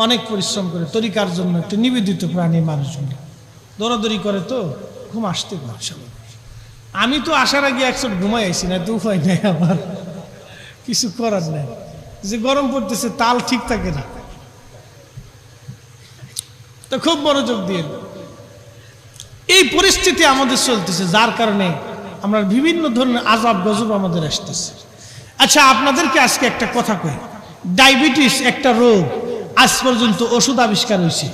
[SPEAKER 1] অনেক পরিশ্রম করে, তরিকার জন্য একটু নিবেদিত প্রাণী মানুষগুলি দৌড়াদৌড়ি করে, তো ঘুম আসতে পারে। আমি তো আসার আগে একশো ঘুমাই আইছি না, তো উপায় নাই, আমার কিছু করার নাই। যে গরম পড়তেছে তাল ঠিক থাকে না, তো খুব মনোযোগ দিয়ে। এই পরিস্থিতি আমাদের চলতেছে, যার কারণে আমরা বিভিন্ন ধরনের আজাব গজব আমাদের আসতেছে। আচ্ছা আপনাদেরকে আজকে একটা কথা কই, ডায়াবেটিস একটা রোগ, আজ পর্যন্ত ওষুধ আবিষ্কার হয়েছে,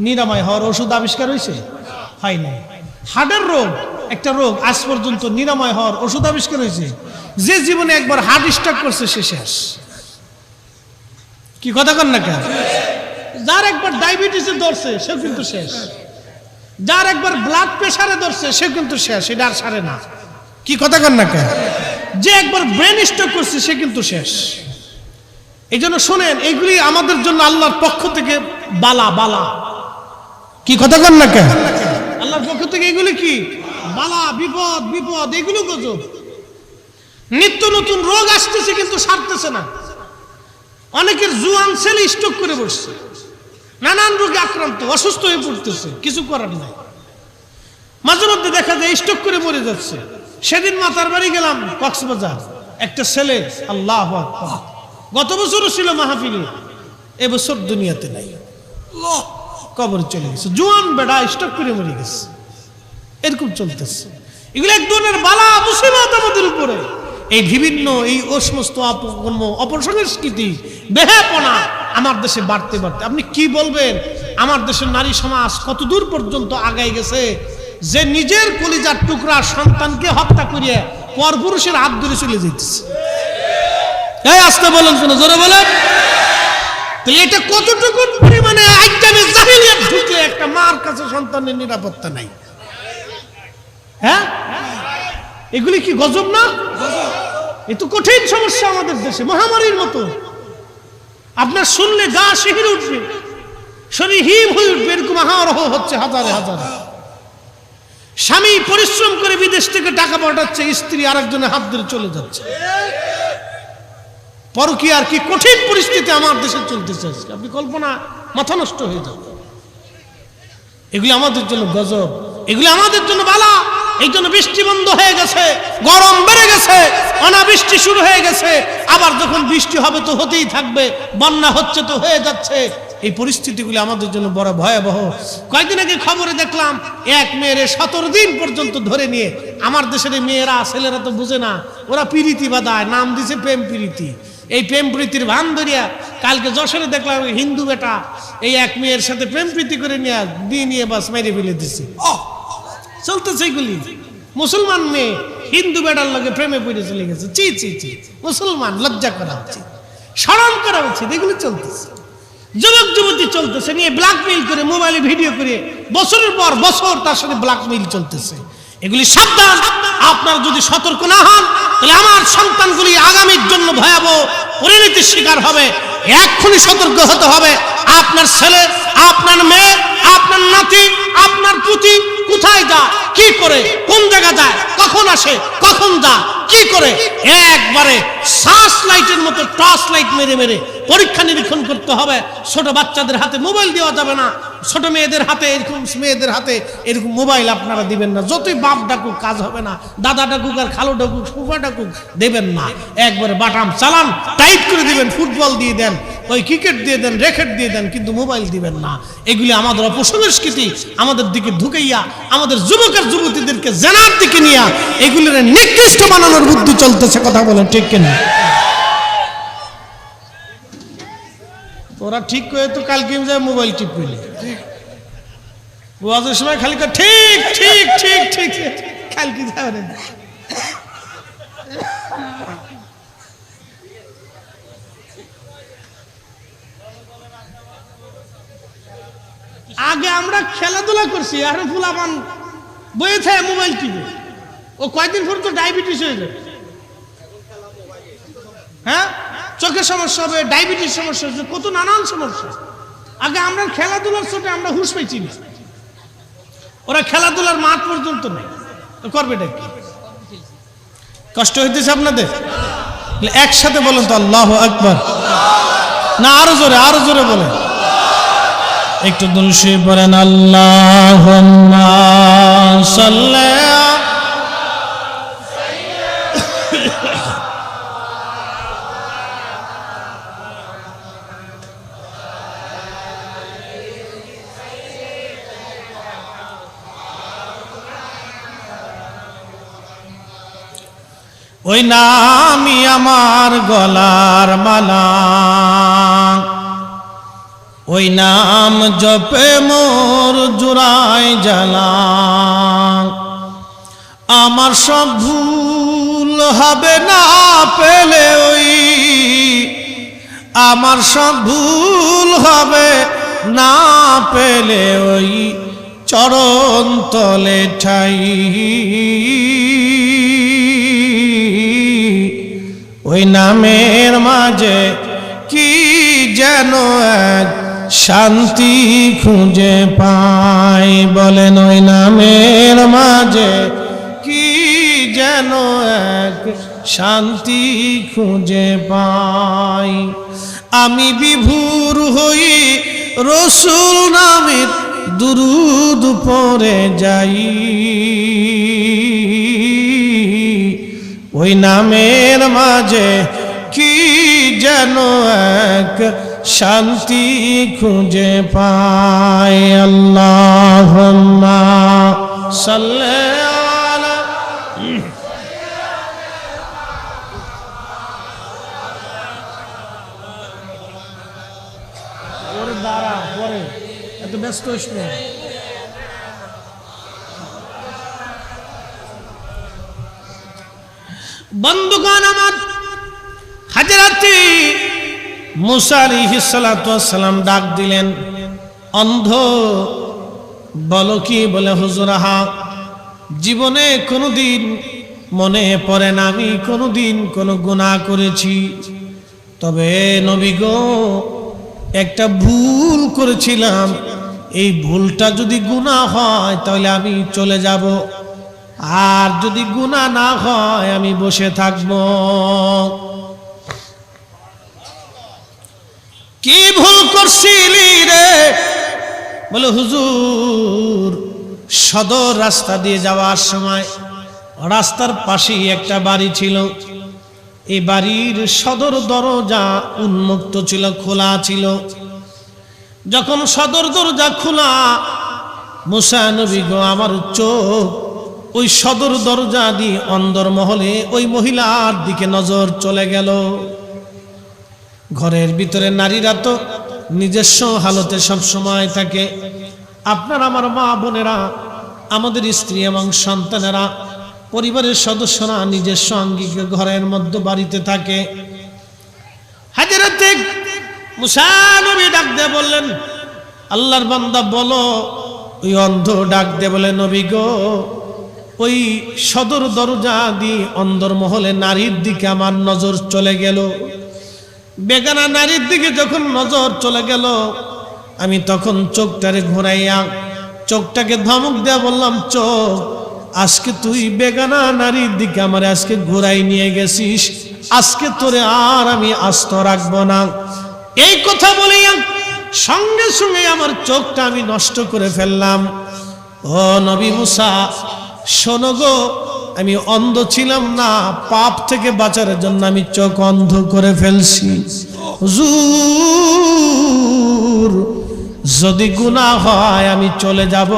[SPEAKER 1] নিরাময় হওয়ার ওষুধ আবিষ্কার হয়েছে? হয় নাই। হার্টের রোগ একটা রোগ, আজ পর্যন্ত নিরাময় হওয়ার ওষুধ আবিষ্কার হয়েছে? যে জীবনে একবার হার্ট স্ট্রোক করছে সে শেষ। কি কথা কন না কেন? যার একবার ডায়াবেটিসে ধরছে সে কিন্তু শেষ, যার একবার ব্লাড প্রেসারে ধরছে সে কিন্তু শেষ, এটা আর সারে না। কি কথা কন না কেন? যে একবার ব্রেন স্ট্রোক করছে সে কিন্তু শেষ। এই জন্য শোনেন, এইগুলি আমাদের জন্য আল্লাহর পক্ষ থেকে বালা বালা। কি কথা কন না কেন? আল্লাহর পক্ষ থেকে এগুলি কি বালা, বিপদ বিপদ, এগুলো গজব। নিত্য নতুন রোগ আসতেছে কিন্তু সারতেছে না। অনেকের জুয়ান ছেলে স্ট্রোক করে বসছে, নানান রোগে আক্রান্ত, অসুস্থ হয়ে পড়তেছে, কিছু করার নাই। মাঝে মধ্যে দেখা যায় স্ট্রোক করে মরে যাচ্ছে। সেদিন মাতার বাড়ি গেলাম কক্সবাজার, একটা ছেলে, আল্লাহু আকবার, গত বছরও ছিল মাহফিলে, এবছর দুনিয়াতে নাই, কবরে চলে গেছে। জুয়ান বেড়া স্ট্রোক করে মরে গেছে। এরকম চলতেছে। এগুলো এক ধরনের বালা মুসিবত আমাদের উপরে। এই বিভিন্ন এই সমস্ত অপকর্ম, অপসংস্কৃতি, বেহাপনা আমার দেশে বাড়তে বাড়তে, আপনি কি বলবেন আমার দেশের নারী সমাজ কত দূর পর্যন্ত আগায় গেছে, যে নিজের কলিজার টুকরা সন্তানকে হত্যা করিয়ে পরপুরুষের হাত ধরে চলে যেতেছে। এই আসতে বলেন, শোনো জোরে বলেন। তাহলে এটা কতটুকু পরিমাণে আইটামে জাহিলিয়াত ঢুকলে একটা মার কাছে সন্তানের নিরাপত্তা নাই? হ্যাঁ, এগুলি কি গজব না? এ তো কঠিন সমস্যা আমাদের দেশে, মহামারীর মতো। আপনার শুনলে গা শিহরে উঠবে, শরীর হিম হয়ে উঠবে। এরকম আহারহ হচ্ছে হাজারে হাজারে। স্বামী পরিশ্রম করে বিদেশ থেকে টাকা পাঠাচ্ছে, স্ত্রী আরেকজনের হাত ধরে চলে যাচ্ছে। পরকীয়ার কি কঠিন পরিস্থিতি আমার দেশে চলতেছে, আপনি কল্পনা, মাথা নষ্ট হয়ে যাবে। এগুলি আমাদের জন্য গজব, এগুলি আমাদের জন্য বালা। এই জন্য বৃষ্টি বন্ধ হয়ে গেছে, গরম বেড়ে গেছে, অনাবৃষ্টি শুরু হয়ে গেছে। আবার যখন বৃষ্টি হবে তো হতেই থাকবে, বন্যা হচ্ছে তো হয়ে যাচ্ছে। এই পরিস্থিতিগুলি আমাদের জন্য বড় ভয়াবহ। কয়েকদিন আগে খবরে দেখলাম এক মেয়ের 17 দিন পর্যন্ত ধরে নিয়ে, আমার দেশের মেয়েরা ছেলেরা তো বুঝে না, ওরা পিরিতি বাঁধায়, নাম দিছে প্রেম পিরিতি। এই প্রেম প্রীতির ভান ধরিয়া কালকে যশোরে দেখলাম হিন্দু বেটা এই এক মেয়ের সাথে প্রেম প্রীতি করে নিয়ে বাস মেরে ফেলে দিছে। চলতেছে এগুলি। মুসলমান মেয়ে হিন্দু বেটার লগে প্রেমে পড়ে চলে গেছে। চি চি চি, মুসলমান, লজ্জা করা উচিত, শরম করা উচিত। এগুলি চলতেছে। যুবক যুবতী চলতেছে নিয়ে ব্ল্যাকমেইল করে, মোবাইলে ভিডিও করে বছরের পর বছর তার সাথে ব্ল্যাকমেইল চলতেছে। এগুলি সাবধান। আপনার যদি সতর্ক না হন তাহলে আমার সন্তানগুলি আগামীর জন্য ভয়াবহ পরিণতির শিকার হবে। এক্ষুনি সতর্ক হতে হবে। আপনার ছেলে, আপনার মেয়ে, আপনার নাতি, আপনার পুতি কোথায় যায়, কি করে, কোন জায়গা যায়, কখন আসে, কখন যায়, কি করে, একবারে সার্চ লাইটের মতো টর্চ লাইট মেরে মেরে পরীক্ষা নিরীক্ষণ করতে হবে। ছোট বাচ্চাদের হাতে মোবাইল দেওয়া যাবে না। ছোট মেয়েদের হাতে এরকম মোবাইল আপনারা দিবেন না। যতই বাপ ডাকুক কাজ হবে না। দাদা ডাকুক আর খালো ডাকুক, ফুফা ডাকুক, দেবেন না। একবারে বাটাম চালান, টাইট করে দিবেন, ফুটবল দিয়ে দেন, ওই ক্রিকেট দিয়ে দেন, র্যাকেট দিয়ে দেন, কিন্তু মোবাইল দিবেন না। এগুলি আমাদের অপসংস্কৃতি আমাদের দিকে ঢুকাইয়া আমাদের যুবক আর যুবতীদেরকে জেনার দিকে নিয়ে এগুলির নিকৃষ্ট বানানোর বুদ্ধি চলতেছে। কথা বলেন ঠিক কিনা? তোরা ঠিক করে তো কালকে যায় মোবাইল টিপলি ওয়াজের সময় খালি ঠিক ঠিক ঠিক ঠিক কালকে যাবে। আগে আমরা খেলাধুলা করছি, আর ফুলামান বয়ে থাকে মোবাইল টিপে। ও কয়েকদিন পর তো ডায়াবেটিস হয়ে যাবে। হ্যাঁ, চোখের সমস্যা হবে, ডায়াবেটিস সমস্যা হবে, কত নানান সমস্যা। আগে আমরা খেলাধুলার ছোটে আমরা হুঁশ পাইছি না। ওরা খেলাধুলার মাঠ পর্যন্ত নেই, করবে কি? কষ্ট হইতেছে আপনাদের? একসাথে বলেন তো আল্লাহু আকবার। না আরো জোরে, আরো জোরে বলেন। একটু দুরূদ পড়েন। আল্লাহুম্মা সাল্লি ওই নামই আমার গলার মালা, ওই নাম জপে মোর জুড়ায় জ্বালা। আমার সব ভুল হবে না পেলে ওই, আমার সব ভুল হবে না পেলে ওই চরণ তলে ঠাই। ওই নামের মাঝে কি যেন এক শান্তি খুঁজে পাই। বলেন ওই নামের মাঝে কি যেন এক শান্তি খুঁজে পাই। আমি বিভোর হই রসুল নামের দুরূদ পড়ে যাই। ওই নামের মাঝে কি যেন এক শান্তি খুঁজে পাই। আল্লাহুম্মা সাল্লি আলা ওরে দাঁড়া পরে এত ব্যস্ত হইস না। বন্ধুগণ আমার, হাজরাতে মুসা আলাইহিস সালাতু ওয়াস সালাম ডাক দিলেন, অন্ধ বলো কি? বলে হুজুর হা, জীবনে কোনোদিন মনে পড়ে না আমি কোনোদিন কোনো গুনাহ করেছি। তবে নবী গো, একটা ভুল করেছিলাম, এই ভুলটা যদি গুনাহ হয় তাহলে আমি চলে যাব, আর যদি গুনাহ না হয় আমি বসে থাকব। কি ভুল করছিলি রে? বলে হুজুর, সদর রাস্তা দিয়ে যাওয়ার সময় রাস্তার পাশেই একটা বাড়ি ছিল। এই বাড়ির সদর দরজা উন্মুক্ত ছিল, খোলা ছিল। যখন সদর দরজা খোলা, মুসা নবী গো, আমার চোখ ওই সদর দরজা দিয়ে অন্দর মহলে ওই মহিলার দিকে নজর চলে গেল। ঘরের ভিতরে নারীরা তো নিজস্ব হালতে সব সময় থাকে। আপনার আমার মা বোনেরা, আমাদের স্ত্রী এবং সন্তানেরা, পরিবারের সদস্যরা নিজস্ব আঙ্গিকে ঘরের মধ্যে বাড়িতে থাকে। হযরতে মুসা নবী ডাক দিয়ে বললেন, আল্লাহর বান্দা বলো। ওই অন্ধ ডাক দিয়ে বলে, নবী গো, ওই সদর দরজা দিয়ে অন্দরমহলে নারীর দিকে আমার নজর চলে গেল। বেগানা নারীর দিকে যখন নজর চলে গেল, আমি তখন চোখটারে ঘুরাইয়া চোখটাকে ধমক দেয়া বললাম, চোখ, আজকে তুই বেগানা নারীর দিকে আমার আজকে ঘুরাই নিয়ে গেছিস, আজকে তোরে আর আমি আস্ত রাখবো না। এই কথা বলিয়া সঙ্গে সঙ্গে আমার চোখটা আমি নষ্ট করে ফেললাম। ও নবী মুসা, শোনো গো, আমি অন্ধ ছিলাম না, পাপ থেকে বাঁচার জন্য আমি চোখ অন্ধ করে ফেলছি। হুজুর, যদি গুনাহ হয় আমি চলে যাব,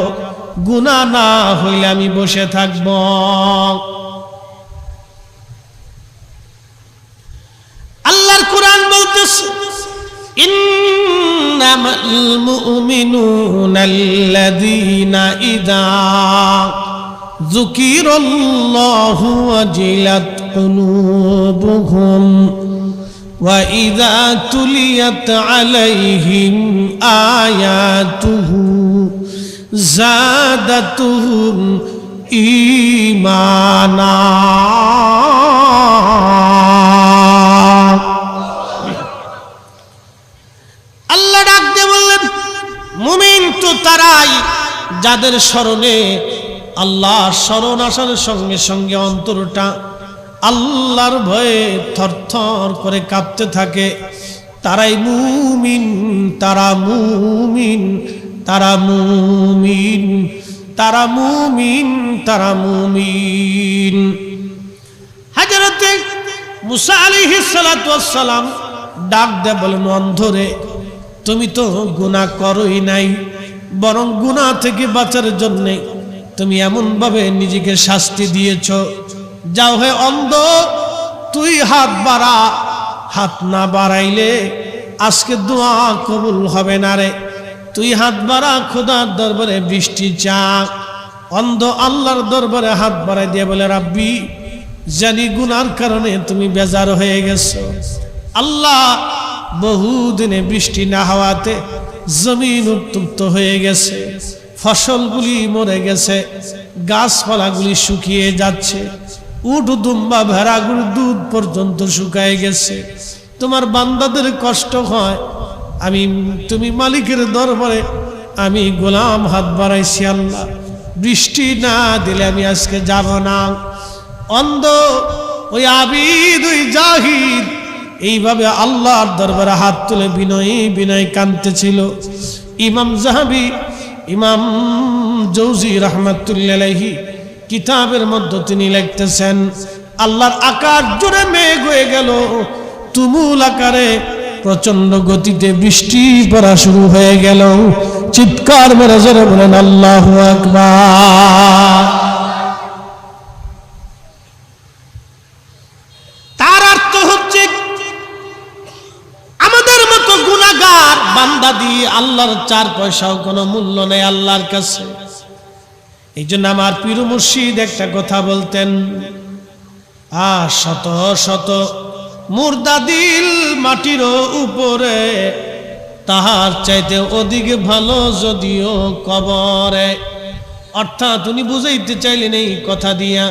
[SPEAKER 1] গুনাহ না হইলে আমি বসে থাকব। আল্লাহর কোরআন বলতেছে, ইন্নামাল মুমিনুনা আল্লাযীনা ইযা যুকিরাল্লাহু ওয়াজিলাত কুলুবুহুম ওয়া ইযা তুলিয়াত আলাইহিম আয়াতুহু যাদাতুহুম ঈমানা। আল্লাহ ডাক দিয়ে বললেন, মুমিন তো তারাই যাদের স্মরণে আল্লাহর স্মরণ আসার সঙ্গে সঙ্গে অন্তরটা আল্লাহর ভয়ে থরথর করে কাঁপতে থাকে। তারাই মুমিন, তারা মুমিন, তারা মুমিন, তারা মুমিন, তারা মুমিন। হযরতে মুসা আলাইহিস সালাতু ওয়াস সালাম ডাক দিয়ে বলেন, অন্ধরে, তুমি তো গুনাহ করোই নাই, বরং গুনাহ থেকে বাঁচার জন্য তুমি এমন ভাবে নিজেকে শাস্তি দিয়েছ। যাও হে অন্ধ, তুই হাত বাড়া, হাত না বাড়াইলে আজকে দোয়া কবুল হবে না রে। তুই হাত বাড়া, খোদার দরবারে বৃষ্টি চা। অন্ধ আল্লাহর দরবারে হাত বাড়াই দিয়ে বলে, রাব্বি, জানি গুনার কারণে তুমি বেজার হয়ে গেছো। আল্লাহ, বহুদিনে বৃষ্টি না হওয়াতে জমিন উত্তপ্ত হয়ে গেছে, ফসলগুলি মরে গেছে, গাছপালাগুলি শুকিয়ে যাচ্ছে, উট দুম্বা ভেড়াগুলির দুধ পর্যন্ত শুকায় গেছে। তোমার বান্দাদের কষ্ট হয়, তুমি মালিকের দরবারে আমি গোলাম হাত বাড়াইছি, আল্লাহ বৃষ্টি না দিলে আমি আজকে যাব না। অন্ধ ওই আবিদ, ওই জাহিদ এইভাবে আল্লাহর দরবারে হাত তুলে বিনয়ী বিনয় কাঁদতেছিল। ইমাম যাহাবী, ইমাম জৌজি রাহমাতুল্লাহি আলাইহি কিতাবের মধ্যে তিনি লিখতেছেন, আল্লাহর আকাশ জুড়ে মেঘ হয়ে গেল, তুমুল আকারে প্রচন্ড গতিতে বৃষ্টি পড়া শুরু হয়ে গেল। চিৎকার মেরে জোরে বলেন আল্লাহু আকবার। তার অর্থ হচ্ছে, আমাদের মতো গুনাহগার বান্দা দিয়ে আল্লাহর 4 পয়সাও কোনো মূল্য নেই আল্লাহর কাছে। এই জন্য আমার পীর মুর্শিদ একটা কথা বলতেন, শত শত মুর্দা দিল মাটির উপরে, তাহার চাইতে অধিক ভালো যদিও কবরে। অর্থাৎ উনি বুঝাইতে চাইলেন এই কথা দিয়া,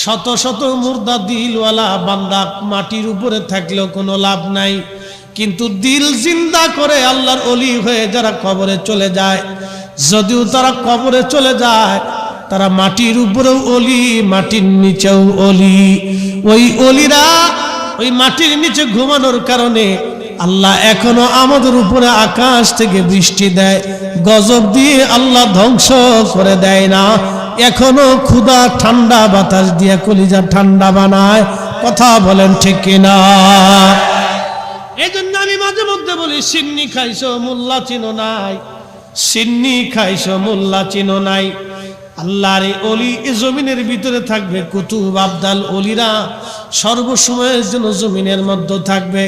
[SPEAKER 1] শত শত মুর্দা দিলওয়ালা বান্দা মাটির উপরে থাকলেও কোনো লাভ নাই, কিন্তু দিল জিন্দা করে আল্লাহর ওলি হয়ে যারা কবরে চলে যায়, যদিও তারা কবরে চলে যায়, তারা মাটির উপরেও ওলি, মাটির নিচেও ওলি। ওই ওলিরা ওই মাটির নিচে ঘুমানোর কারণে আল্লাহ এখনো আমাদের উপরে আকাশ থেকে বৃষ্টি দেয়, গজব দিয়ে আল্লাহ ধ্বংস করে দেয় না। এখনো ক্ষুধা ঠান্ডা বাতাস দিয়ে কলিজা ঠান্ডা বানায়। কথা বলেন ঠিক কিনা? এই জন্য আমি মাঝে মধ্যে বলি, সিন্নি খাইছো মোল্লা চিনো নাই, সিন্নি খাইছো মোল্লা চিনো নাই। আল্লাহর ওলি এই জমিনের ভিতরে থাকবে, কুতুব আবদাল ওলিরা সর্বসময়ের জন্য জমিনের মধ্যে থাকবে।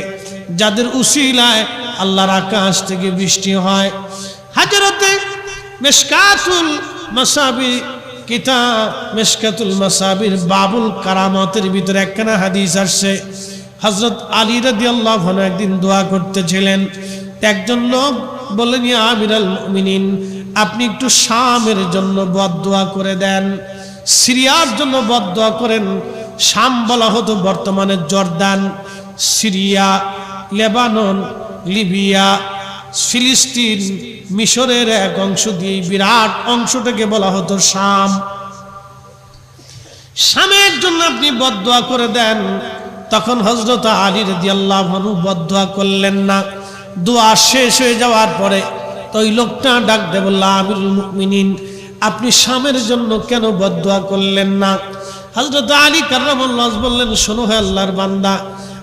[SPEAKER 1] যাদের উসিলায় আল্লাহর আকাশ থেকে বৃষ্টি হয়। হযরতে মিশকাতুল মাসাবি কিতাব মিশকাতুল মাসাবির বাবুল কারামতের ভিতরে একখানা হাদিস আসছে, হযরত আলী রাদিয়াল্লাহু আনহু একদিন দোয়া করতেছিলেন। একজন লোক বললেন, ইয়া আমিরাল মুমিনিন, আপনি একটু শামের জন্য বদদোয়া করে দেন, সিরিয়ার জন্য বদদোয়া করেন। শাম বলা হতো বর্তমানে জর্দান, সিরিয়া, লেবানন, লিবিয়া, ফিলিস্তিন, মিশরের এক অংশ দিয়ে বিরাট অংশটাকে বলা হতো শাম। শামের জন্য আপনি বদদোয়া করে দেন। তখন হযরত আলী রাদিয়াল্লাহু আনহু বদদোয়া করলেন না। দোয়া শেষ হয়ে যাওয়ার পরে তো ওই লোকটা ডাক দিয়ে বলল, আমিরুল মুমিনিন, আপনি শামের জন্য কেন বদদোয়া করলেন না? হযরত আলী কাররামাল্লাহু ওয়াজহু বললেন, শোনো হে আল্লাহর বান্দা,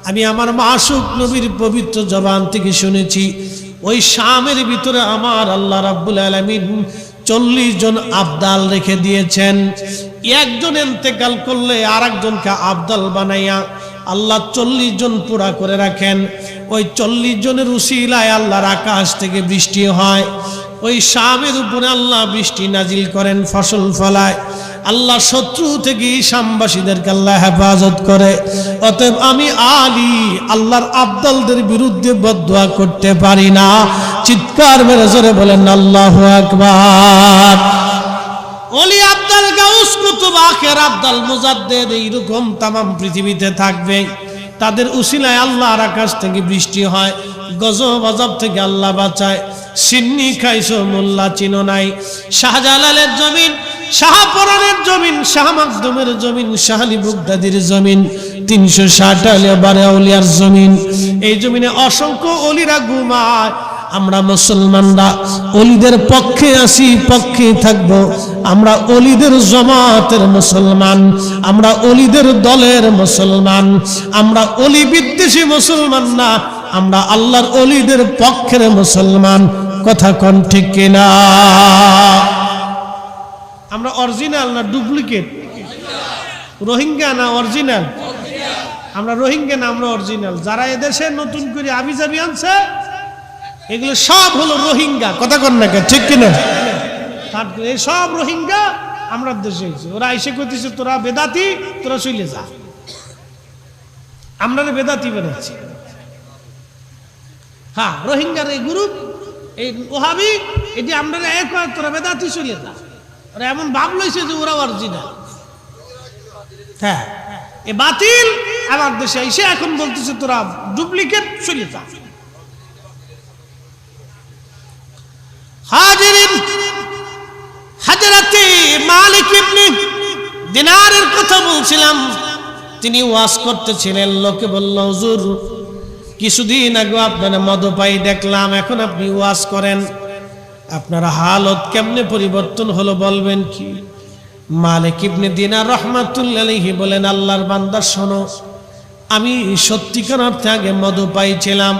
[SPEAKER 1] আমি আমার মাসুক নবীর পবিত্র জবান থেকে শুনেছি, ওই শামের ভিতরে আমার আল্লাহ রাব্বুল আলামিন 40 জন আবদাল রেখে দিয়েছেন। একজন ইন্তেকাল করলে আরেকজনকে আবদাল বানাইয়া আল্লাহ 40 জন পুরা করে রাখেন। ওই 40 জনের উসিলায় আল্লাহর আকাশ থেকে বৃষ্টি হয়। ওই শামের উপরে আল্লাহ বৃষ্টি নাজিল করেন, ফসল ফলায়। আল্লাহ শত্রু থেকে শামবাসীদেরকে আল্লাহ হেফাজত করে। অতএব আমি আলী আল্লাহর আবদালদের বিরুদ্ধে বদদোয়া করতে পারি না। চিৎকার মেরে জোরে বলেন আল্লাহু আকবার। ওলি আবদাল, গাউস, কুতুব, আখের আবদাল, মুজাদ্দেদ এইরকম তামাম পৃথিবীতে থাকবে। তাদের উসিলায় আল্লাহর আকাশ থেকে বৃষ্টি হয়, গজব আযাব থেকে আল্লাহ বাঁচায়। সিন্নি খাইছো মোল্লা চিনো নাই, শাহজালালের জমিন, শাহপরানের জমিন, শাহ মাকদুমের জমিন, শাহ আলী বুগদাদির জমিন, 360 আলিয়া আউলিয়ার জমিন। এই জমিনে অসংখ্য অলিরা ঘুমায়। আমরা মুসলমানরা অলিদের পক্ষে আছি, পক্ষে থাকবো। আমরা অলিদের জামাতের মুসলমান, আমরা অলিদের দলের মুসলমান। আমরা অলি বিদ্বেষী মুসলমান না, আমরা আল্লাহর অলিদের পক্ষের মুসলমান। কথা কোন ঠিক কিনা? আমরা অরিজিনাল না ডুপ্লিকেট? রোহিঙ্গা না অরিজিনাল? আমরা রোহিঙ্গা না, আমরা অরিজিনাল। যারা এদেশে নতুন করে আবিজাবি আনছে এগুলো সব হলো রোহিঙ্গা। কথা কন না, ঠিক কিনা? এই সব রোহিঙ্গা আমরা দেশে এসেছে। ওরা এসে করতেছে তোরা বেদাতি, তোরা চলে যা। আমরা বেদাতি বেড়াচ্ছি। হ্যাঁ, রোহিঙ্গার এই গ্রুপ, এই ওহাবি, এটি আমরা এক তোরা বেদাতি চলে যা। ওরা এমন ভাব লইছে যে ওরা অরিজিনাল। হ্যাঁ, এ বাতিল আমার দেশে এসে এখন বলতেছে তোরা ডুপ্লিকেট চলে যা। হাজিরিন, হযরতে মালিক ইবনে দিনারের কথা বলছিলাম। তিনি ওয়াজ করতেছিলেন, লোকে বলল, হুজুর কিছুদিন আগে আপনারা মদপাই দেখলাম, এখন আপনি ওয়াজ করেন, আপনার হালত কেমনে পরিবর্তন হলো বলবেন কি? মালিক ইবনে দিনার রাহমাতুল্লাহি আলাইহি বলেন, আল্লাহর বান্দা শোনো, আমি সত্যিকার অর্থে আগে মদপাই ছিলাম,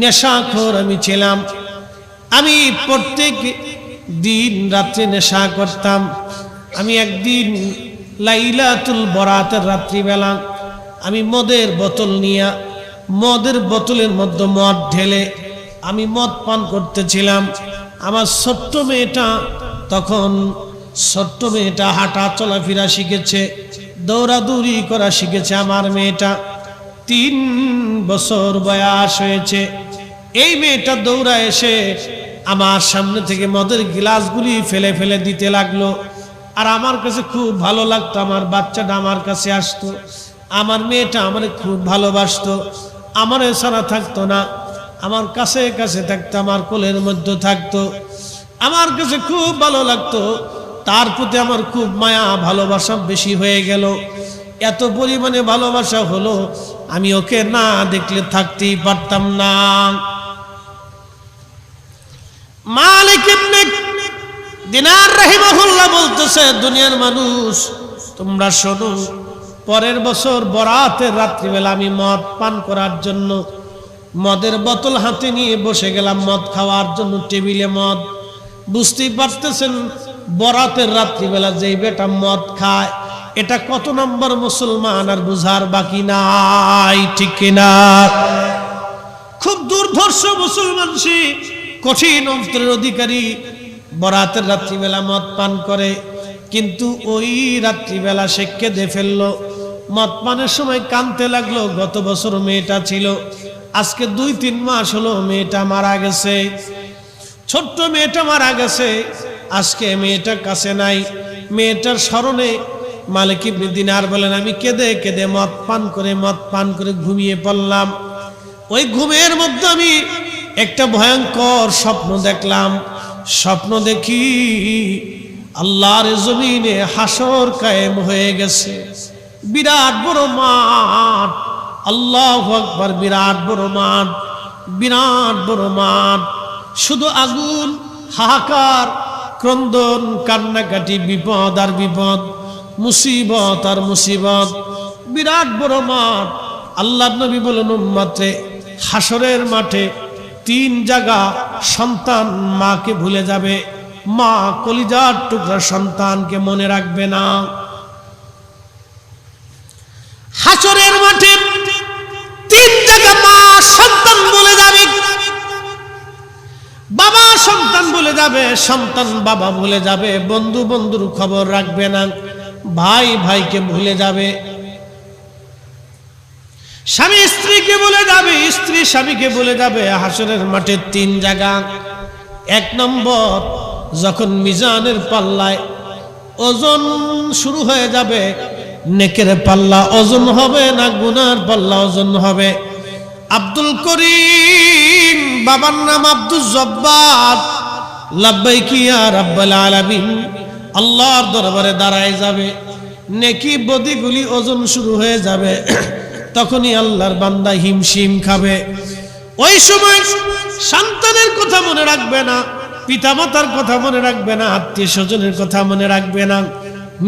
[SPEAKER 1] নেশাখোর আমি ছিলাম। আমি প্রত্যেক দিন রাত্রে নেশা করতাম। আমি একদিন লাইলাতুল বরাতের রাত্রিবেলা আমি মদের বোতল নিয়ে, মদের বোতলের মধ্যে মদ ঢেলে আমি মদ পান করতেছিলাম। আমার ছোট্ট মেয়েটা, তখন ছোট্ট মেয়েটা হাঁটা চলাফেরা শিখেছে, দৌড়াদৌড়ি করা শিখেছে। আমার মেয়েটা 3 বছর বয়স হয়েছে। এই মেয়েটা দৌড়া এসে আমার সামনে থেকে মদের গ্লাসগুলি ফেলে ফেলে দিতে লাগলো। আর আমার কাছে খুব ভালো লাগতো, আমার বাচ্চাটা আমার কাছে আসতো, আমার মেয়েটা আমার খুব ভালোবাসতো, আমার ছাড়া থাকতো না, আমার কাছে কাছে থাকতো, আমার কোলের মধ্যে থাকতো, আমার কাছে খুব ভালো লাগতো। তার প্রতি আমার খুব মায়া ভালোবাসা বেশি হয়ে গেল। এত পরিমাণে ভালোবাসা হলো, আমি ওকে না দেখলে থাকতেই পারতাম না। মালিক ইবনে দিনার রাহিমাহুল্লাহ বলতেছে, দুনিয়ার মানুষ তোমরা শোনো, পরের বছর বরাতের রাত্রিবেলা আমি মদ পান করার জন্য মদের বোতল হাতে নিয়ে বসে গেলাম মদ খাওয়ার জন্য, টেবিলে মদ। বুঝতেই পারতেছেন বরাতের রাত্রিবেলা যেই বেটা মদ খায় এটা কত নম্বর মুসলমান আর বুঝার বাকি নাই, ঠিক কিনা? খুব দুর্ধর্ষ মুসলমান, সে কঠিন অন্তরের অধিকারী, বরাতের রাত্রিবেলা মদ পান করে, কিন্তু ওই রাত্রিবেলা সে কেঁদে ফেললো। মদ পানের সময় কাঁদতে লাগলো। গত বছর মেয়েটা ছিল, আজকে 2-3 মাস হলো মেয়েটা মারা গেছে, ছোট্ট মেয়েটা মারা গেছে। আজকে মেয়েটার কাছে নাই। মেয়েটার স্মরণে মালিক ইবনে দিনার বলেন, আমি কেঁদে কেঁদে মদ পান করে ঘুমিয়ে পড়লাম। ওই ঘুমের মধ্যে আমি একটা ভয়ঙ্কর স্বপ্ন দেখলাম। স্বপ্ন দেখি আল্লাহর জমিনে হাসর কায়েম হয়ে গেছে, বিরাট বড় মাঠ, আল্লাহু আকবার, বিরাট বড় মাঠ, বিরাট বড় মাঠ, শুধু আগুন, হাহাকার, ক্রন্দন, কান্নাকাটি, বিপদ আর বিপদ, মুসিবত আর মুসিবত, বিরাট বড় মাঠ। আল্লাহর নবী বলেন, উম্মতে হাসরের মাঠে 3 জায়গা সন্তান মাকে ভুলে যাবে, মা কলিজার টুকরা সন্তানকে মনে রাখবে না। হাসরের মাঠে 3 জায়গা মা সন্তান ভুলে যাবে, বাবা সন্তান ভুলে যাবে, সন্তান বাবা ভুলে যাবে, বন্ধু বন্ধুর খবর রাখবে না, ভাই ভাইকে ভুলে যাবে, স্বামী স্ত্রীকে ভুলে যাবে, স্ত্রী স্বামীকে ভুলে যাবে। হাসরের মাঠে 3 জায়গা। 1 নম্বর, যখন মিজানের পাল্লায় ওজন শুরু হয়ে যাবে, নেকের পাল্লা ওজন হবে না গুনার পাল্লা ওজন হবে। আব্দুল করিম, বাবার নাম আব্দুল জব্বার, লাব্বাইক ইয়া রাব্বাল আলামিন, আল্লাহর দরবারে দাঁড়ায় যাবে। নেকি বদিগুলি ওজন শুরু হয়ে যাবে। তখনই আল্লাহর বান্দা হিমশিম খাবে। ওই সময় সন্তানের কথা মনে রাখবে না, পিতামাতার কথা মনে রাখবে না, আত্মীয় স্বজনের কথা মনে রাখবে না,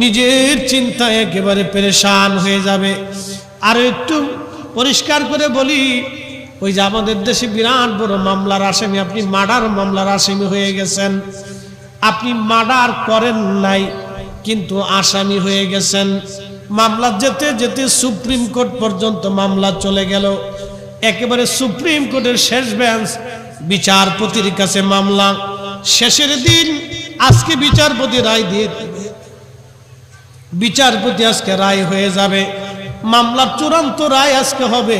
[SPEAKER 1] নিজের চিন্তায় একেবারে পেরেশান হয়ে যাবে। আর একটু পরিষ্কার করে বলি, ওই যে আমাদের দেশে বিরাট বড় মামলার আসামি, আপনি মার্ডার মামলার আসামি হয়ে গেছেন। আপনি মার্ডার করেন নাই, কিন্তু আসামি হয়ে গেছেন। মামলা যেতে যেতে সুপ্রিম কোর্ট পর্যন্ত মামলা চলে গেল। একেবারে সুপ্রিম কোর্টের শেষ বেঞ্চ, বিচারপতির কাছে মামলা। শেষের দিন আজকে বিচারপতি রায় দিয়ে, বিচারপতি আজকে রায় হয়ে যাবে, মামলার চূড়ান্ত রায় আজকে হবে।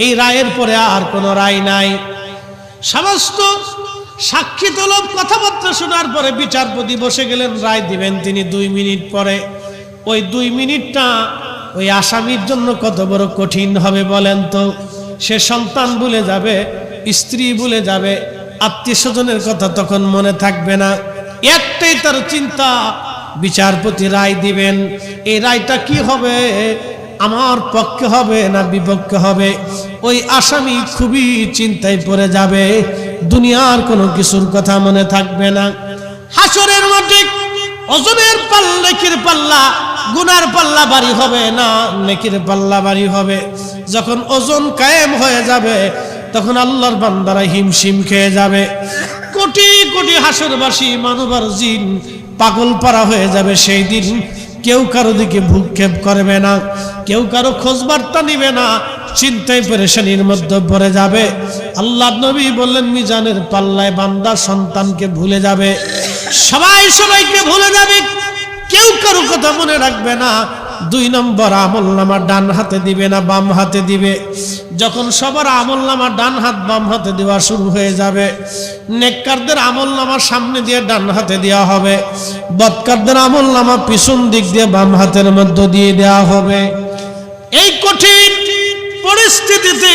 [SPEAKER 1] এই রায়ের পরে আর কোনো রায় নাই। সমস্ত সাক্ষী তলব কথাবার্তা শোনার পরে বিচারপতি বসে গেলেন, রায় দিবেন তিনি 2 মিনিট পরে। ওই 2 মিনিটটা ওই আসামির জন্য কত বড় কঠিন হবে বলেন তো। সে সন্তান ভুলে যাবে, স্ত্রী ভুলে যাবে, আত্মীয় স্বজনের কথা তখন মনে থাকবে না। একটাই তার চিন্তা, বিচারপতি রায় দিবেন, এই রায়টা কি হবে, আমার পক্ষে হবে না বিপক্ষে হবে। ওই আসামি খুবই চিন্তায় পড়ে যাবে, দুনিয়ার কোনো কিছুর কথা মনে থাকবে না। হাসরের মাঠে ওজনের পাল্লা, নেকির পাল্লা, গুনার পাল্লা ভারী হবে না, নেকির পাল্লা ভারী হবে। যখন ওজন কায়েম হয়ে যাবে, তখন আল্লাহর বান্দারা হিমশিম খেয়ে যাবে। কোটি কোটি হাসরবাসী মানব আর জিন পাগল পারা হয়ে যাবে। সেই দিন কেউ কারো দিকে ভূক্ষেপ করবে না, কেউ কারো খোঁজ বার্তা নিবে না, চিন্তায় পেরেশানির মধ্যে পড়ে যাবে। আল্লাহ নবী বললেন, মিজানের পাল্লায় বান্দা সন্তানকে ভুলে যাবে, সবাই সবাইকে ভুলে যাবে, কেউ কারো কথা মনে রাখবে না। 2 নম্বর, আমলনামা ডান হাতে দিবে না বাম হাতে দিবে। যখন সবার আমলনামা ডান হাত বাম হাতে দেওয়া শুরু হয়ে যাবে, নেককারদের আমলনামা সামনে দিয়ে ডান হাতে দেওয়া হবে, বদকারদের আমলনামা পিছন দিক দিয়ে বাম হাতের মধ্যে দিয়ে দেওয়া হবে। এই কঠিন পরিস্থিতিতে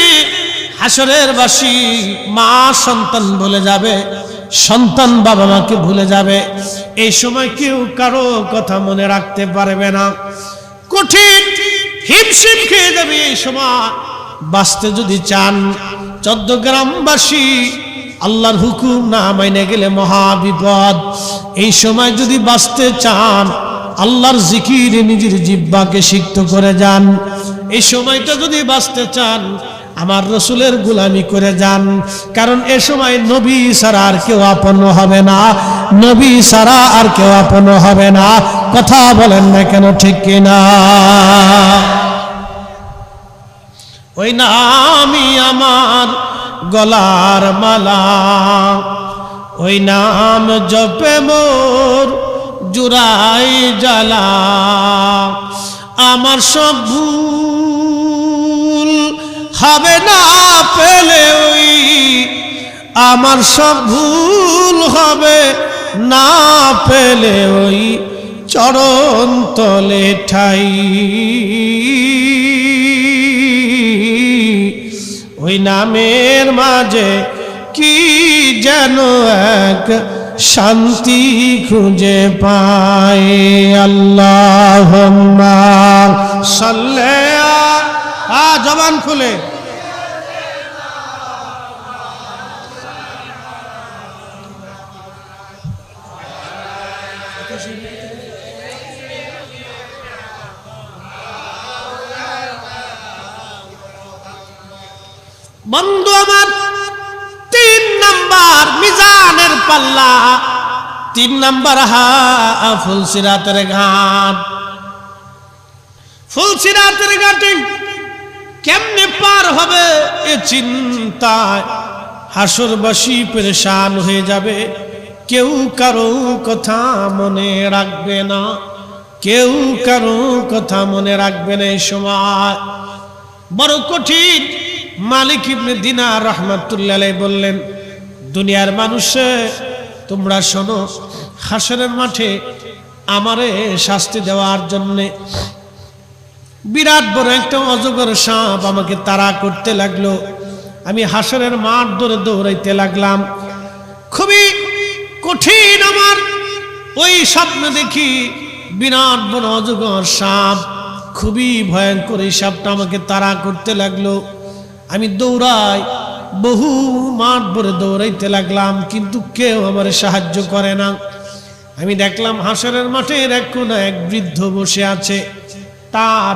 [SPEAKER 1] হাসরের বাসী মা সন্তান ভুলে যাবে, সন্তান বাবা মাকে ভুলে যাবে। এই সময় কেউ কারো কথা মনে রাখতে পারবে না, কঠিন হিমশিম খেয়ে যাবে। এই সময় বাঁচতে যদি চান, 14 গ্রামবাসী আল্লাহর হুকুম না মাইনে গেলে মহা বিপদ। এই সময় যদি বাঁচতে চান, আল্লাহর জিকিরে নিজের জিহ্বাকে সিক্ত করে যান। এই সময়টা যদি বাঁচতে চান, আমার রসুলের গোলামি করে যান। কারণ এ সময় নবী ছাড়া আর কেউ আপন হবে না, নবী ছাড়া আর কেউ আপন হবে না। কথা বলেন না কেন, ঠিক কিনা? ওই নামই আমার গলার মালা, ওই নাম জপে মোর জুড়াই জ্বালা। আমার সব ভুল হবে না পেলে ওই, আমার সব ভুল হবে না পেলে ওই চরণ তলে ঠাই। ওই নামের মাঝে কি যেন এক শান্তি খুঁজে পায়। আল্লাহুম্মা সাল্লি আলা, জবান খুলে বন্ধু আমার। 3 নাম্বার মিজানের পাল্লা, 3 নাম্বার ফুলসিরাতের ঘাট। ফুলসিরাতের ঘাটে কেমনে পার হবে এ চিন্তায় হাসরবাসী পেরেশান হয়ে যাবে। কেউ কারো কথা মনে রাখবে না, কেউ কারো কথা মনে রাখবে না। এই সময় বড় কঠিন। মালিক ইবনে দিনার রাহমাতুল্লাহ আলাইহি বললেন, দুনিয়ার মানুষে তোমরা শোনো, হাসরের মাঠে আমারে শাস্তি দেওয়ার জন্য বিরাট বড় একটা অজগর সাপ আমাকে তাড়া করতে লাগলো। আমি হাসরের মাঠ ধরে দৌড়াইতে লাগলাম। খুবই কঠিন আমার ওই স্বপ্ন দেখি, বিরাট বড় অজগর সাপ, খুবই ভয়ঙ্কর। এই সাপটা আমাকে তাড়া করতে লাগলো। আমি দৌড়াই, বহু মাঠ ভরে দৌড়াইতে লাগলাম, কিন্তু কেউ আমার সাহায্য করে না। আমি দেখলাম হাসরের মাঠের এক কোণায় এক বৃদ্ধ বসে আছে। তার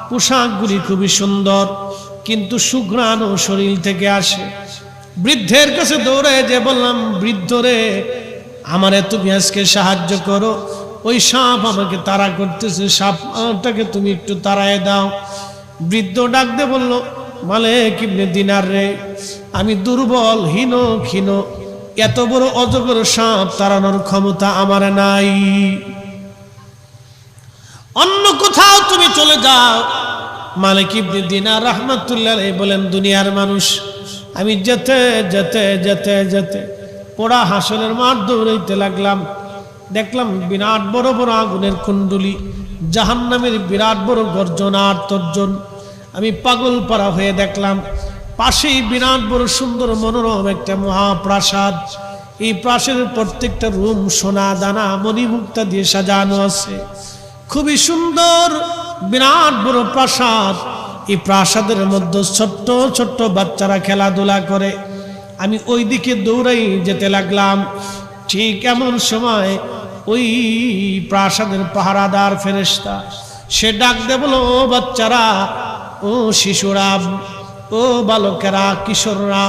[SPEAKER 1] পোশাকগুলি খুবই সুন্দর, কিন্তু সুঘ্রাণ শরীর থেকে আসে। বৃদ্ধের কাছে দৌড়ে যে বললাম, বৃদ্ধ রে, আমারে তুমি আজকে সাহায্য করো, ওই সাপ আমাকে তাড়া করতেছে, সাপটাকে তুমি একটু তাড়ায় দাও। বৃদ্ধ ডাক দিয়ে বলল, মালিক ইবনে দিনার রে, আমি দুর্বল, হীন ক্ষীণ, এত বড় অজগর সাপ তাড়ানোর ক্ষমতা আমার নাই। অন্য কোথাও তুমি চলে যাও। মালিক ইবনে দিনার রাহমাতুল্লাহ আলাইহি বলেন, দুনিয়ার মানুষ, আমি যেতে যেতে যেতে যেতে পোড়া হাসরের মাঠ দৌড়াইতে লাগলাম। দেখলাম বিরাট বড় বড় আগুনের কুণ্ডলী, জাহান্নামের বিরাট বড় গর্জন আর তর্জন। আমি পাগল পারা হয়ে দেখলাম পাশেই বিরাট বড় সুন্দর মনোরম একটা মহাপ্রাসাদ। এই প্রাসাদের প্রত্যেকটা রুম সোনা দানা মণিমুক্তা দিয়ে সাজানো আছে। খুবই সুন্দর বিরাট বড় প্রাসাদ। এই প্রাসাদের মধ্যে ছোট্ট ছোট্ট বাচ্চারা খেলাধুলা করে। আমি ওই দিকে দৌড়াই যেতে লাগলাম। ঠিক এমন সময় ওই প্রাসাদের পাহারাদার ফেরেশতা সে ডাক দে বলো, ও বাচ্চারা, ও শিশুরা, ও বালকেরা, কিশোররা,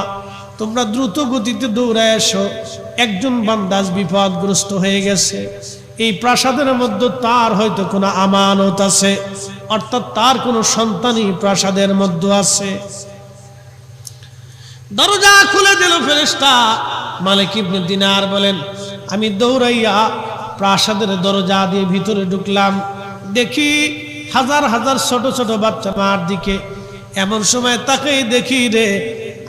[SPEAKER 1] তোমরা দ্রুত গতিতে দৌড়ায় এসো। একজন বান্দাজ বিপদগ্রস্ত হয়ে গেছে। এই প্রাসাদের মধ্যে তার হয়তো কোনো আমানত আছে, অর্থাৎ তার কোনো সন্তানই প্রাসাদের মধ্যে আছে। দরজা খুলে দিল ফেরেশতা। মালিক ইবনে দিনার বলেন, আমি দৌড়াইয়া প্রাসাদের দরজা দিয়ে ভিতরে ঢুকলাম। দেখি হাজার হাজার ছোট ছোট বাচ্চা মার দিকে। এমন সময় তাকে দেখি রে,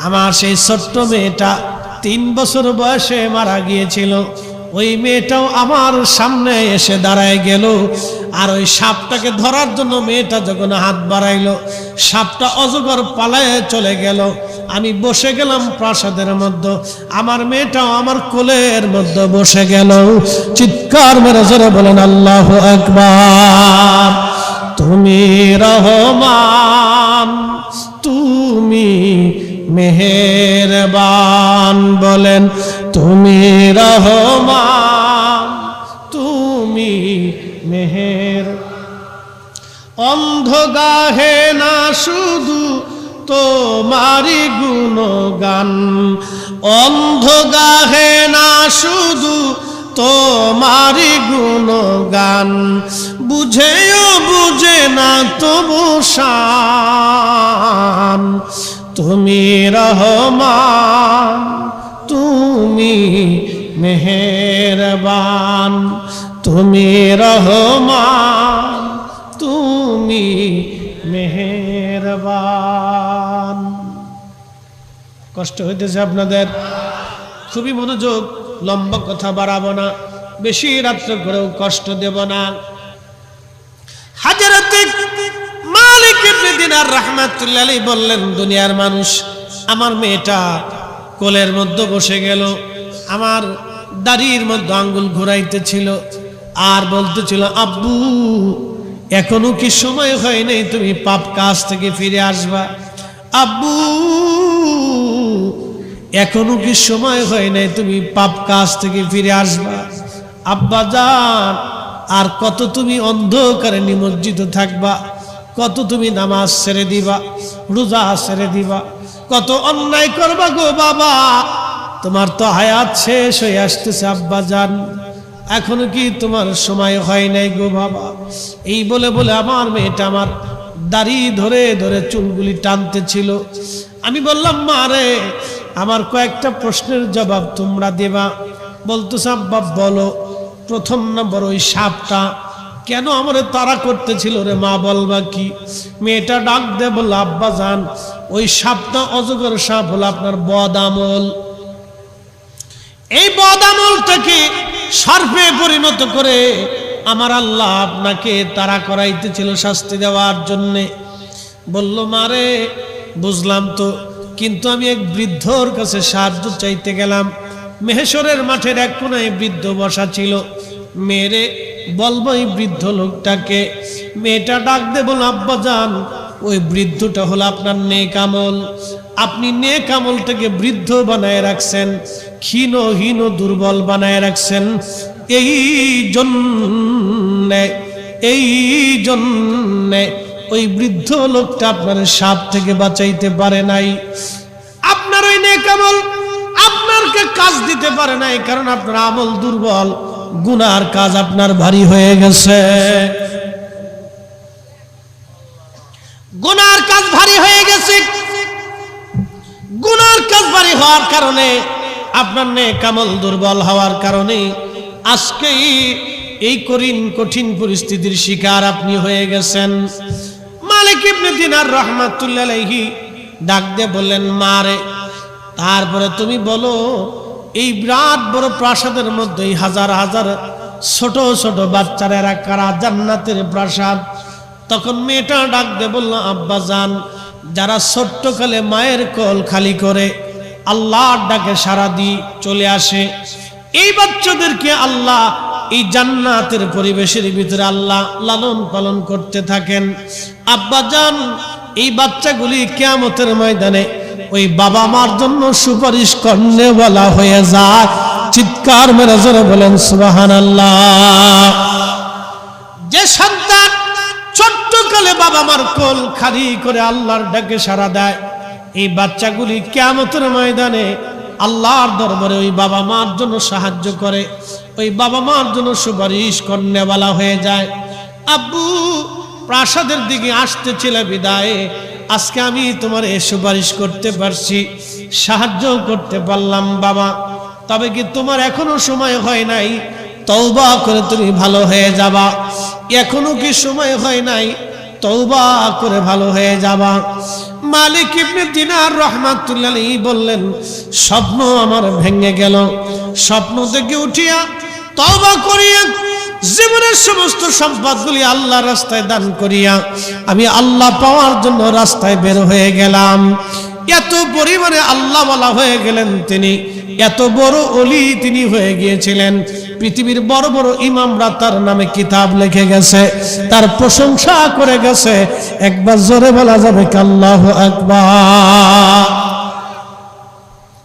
[SPEAKER 1] আমার সেই ছোট্ট মেয়েটা 3 বছর বয়সে মারা গিয়েছিল। ওই মেয়েটাও আমার সামনে এসে দাঁড়ায় গেল। আর ওই সাপটাকে ধরার জন্য মেয়েটা যখন হাত বাড়াইলো, সাপটা অজগর পালায়ে চলে গেল। আমি বসে গেলাম প্রাসাদের মধ্যে, আমার মেয়েটাও আমার কোলের মধ্যে বসে গেল। চিৎকার মেরে জোরে বলেন আল্লাহু আকবার। তুমি রহমান, তুমি মেহেরবান, বলেন তুমি রহমান, তুমি মেহের। অন্ধ গাহে না শুধু তোমারি গুণগান, অন্ধ গাহে না শুধু তোমারি গুণগান, বুঝেও বুঝে না তবু শান, তুমি রহমান তুমি মেহেরবান, তুমি রহমান তুমি মেহেরবান। কষ্ট হইতেছে আপনাদের? খুবই মনোযোগ, লম্বা কথা বাড়াবো না, বেশি রাত্র করেও কষ্ট দেব না। হযরত মালিক ইবনে দিনার রাহমাতুল্লাহ আলাইহি বললেন, দুনিয়ার মানুষ আমার মেয়েটা কোলের মধ্যে বসে গেল, আমার দাড়ির মধ্যে আঙ্গুল ঘুরাইতেছিল আর বলতেছিল, আব্বু এখনো কি সময় হয় নাই তুমি পাপ কাজ থেকে ফিরে আসবা? আব্বু এখনো কি সময় হয় নাই তুমি পাপ কাজ থেকে ফিরে আসবা? আব্বা জান আর কত তুমি অন্ধকারে নিমজ্জিত থাকবা? কত তুমি নামাজ ছেড়ে দিবা, রোজা ছেড়ে দিবা, কত অন্যায় করবা গো বাবা? তোমার তো হায়াত শেষ হয়ে আসতেছে আব্বা জান, এখনো কি তোমার সময় হয় নাই গো বাবা? এই বলে বলে আমার মেয়েটা আমার দাড়ি ধরে ধরে চুলগুলি টানতেছিল। আমি বললাম, মা রে, আমার কয়েকটা প্রশ্নের জবাব তোমরা দেবা। বলতেছে, আব্বা বলো। প্রথম নম্বর, ওই সাপটা কেন আমারে তাড়া করতেছিল রে মা, বলবা কি? মেয়েটা ডাক দে বলল, আব্বা জান ওই সাপটা অজগর সাপ হলো আপনার বদ আমল। এই বদ আমলটাকে সর্পে পরিণত করে আমার আল্লাহ আপনাকে তাড়া করাইতেছিল শাস্তি দেওয়ার জন্যে। বলল, মারে বুঝলাম তো, কিন্তু আমি এক বৃদ্ধর কাছে সাহায্য চাইতে গেলাম। মেহেশরের মাঠের এক কোনায় বৃদ্ধ বসা ছিল। মেরে বলবো এই বৃদ্ধ লোকটাকে। মেয়েটা ডাক দে বল, আব্বা জান ওই বৃদ্ধটা হলো আপনার নেক আমল। আপনি নেক আমলটাকে বৃদ্ধ বানায় রাখছেন, ক্ষীণ হীন দুর্বল বানায় রাখছেন। এই জন্যে ওই বৃদ্ধ লোকটা আপনার সাপ থেকে বাঁচাইতে পারে নাই। আপনার ওই নেক আমল আপনারকে কাজ দিতে পারে নাই, কারণ আপনার আমল দুর্বল, গুনার কাজ আপনার ভারী হয়ে গেছে। গুনার কাজ ভারী হয়ে গেছে। গুনার কাজ ভারী হওয়ার কারণে, আপনার নেক আমল দুর্বল হওয়ার কারণে আজকে এই কঠিন পরিস্থিতির শিকার আপনি হয়ে গেছেন। মালিক ইবনে দিনার রাহমাতুল্লাহ আলাইহি ডাক দিয়ে বললেন, মারে তারপরে তুমি বলো, এই বিরাট বড় প্রাসাদের মধ্যে হাজার হাজার ছোট ছোট বাচ্চারা এরা কারা জান্নাতের প্রাসাদ? তখন মেয়েটা ডাক দিয়ে বলল, আব্বা জান যারা ছোট্টকালে মায়ের কোল খালি করে আল্লাহর ডাকে সাড়া দিয়ে চলে আসে, এই বাচ্চাদেরকে আল্লাহ এই জান্নাতের পরিবেশের ভিতরে আল্লাহ লালন পালন করতে থাকেন। আব্বা জান এই বাচ্চাগুলি কিয়ামতের ময়দানে ওই বাবা মার জন্য সুপারিশ করনেওয়ালা হয়ে যায়। চিৎকার মেরে জোরে বলেন সুবহানাল্লাহ। যে সন্তান ছোট্টকালে বাবা মার কোল খালি করে আল্লাহর ডাকে সাড়া দেয়, এই বাচ্চাগুলি কিয়ামতের ময়দানে আল্লাহর দরবারে ওই বাবা মার জন্য সাহায্য করে, ওই বাবা মার জন্য সুপারিশ করনেওয়ালা হয়ে যায়। আব্বু প্রাসাদের দিকে আসতেছিল বিদায়, আজকে আমি তোমার এই সুপারিশ করতে পারছি, সাহায্য করতে পারলাম বাবা। তবে কি তোমার এখনো সময় হয় নাই? তওবা করে তুমি ভালো হয়ে যাবা। এখনো কি সময় হয় নাই? তওবা করে ভালো হয়ে যাবা। মালিক ইবনে দিনার রাহমাতুল্লাহ আলাইহি বললেন, স্বপ্ন আমার ভেঙে গেল। স্বপ্ন থেকে উঠিয়া তওবা করিয়া জীবনের সমস্ত সম্পদগুলি আল্লাহর রাস্তায় দান করিয়া আমি আল্লাহ পাওয়ার জন্য রাস্তায় বের হয়ে গেলাম। এত পরিমাণে আল্লাহ ওয়ালা হয়ে গেলেন তিনি, এত বড় ওলি তিনি হয়ে গিয়েছিলেন। পৃথিবীর বড় বড় ইমামরা তার নামে কিতাব লিখে গেছে, তার প্রশংসা করে গেছে। একবার জোরে বলা যাবে কি আল্লাহু আকবার।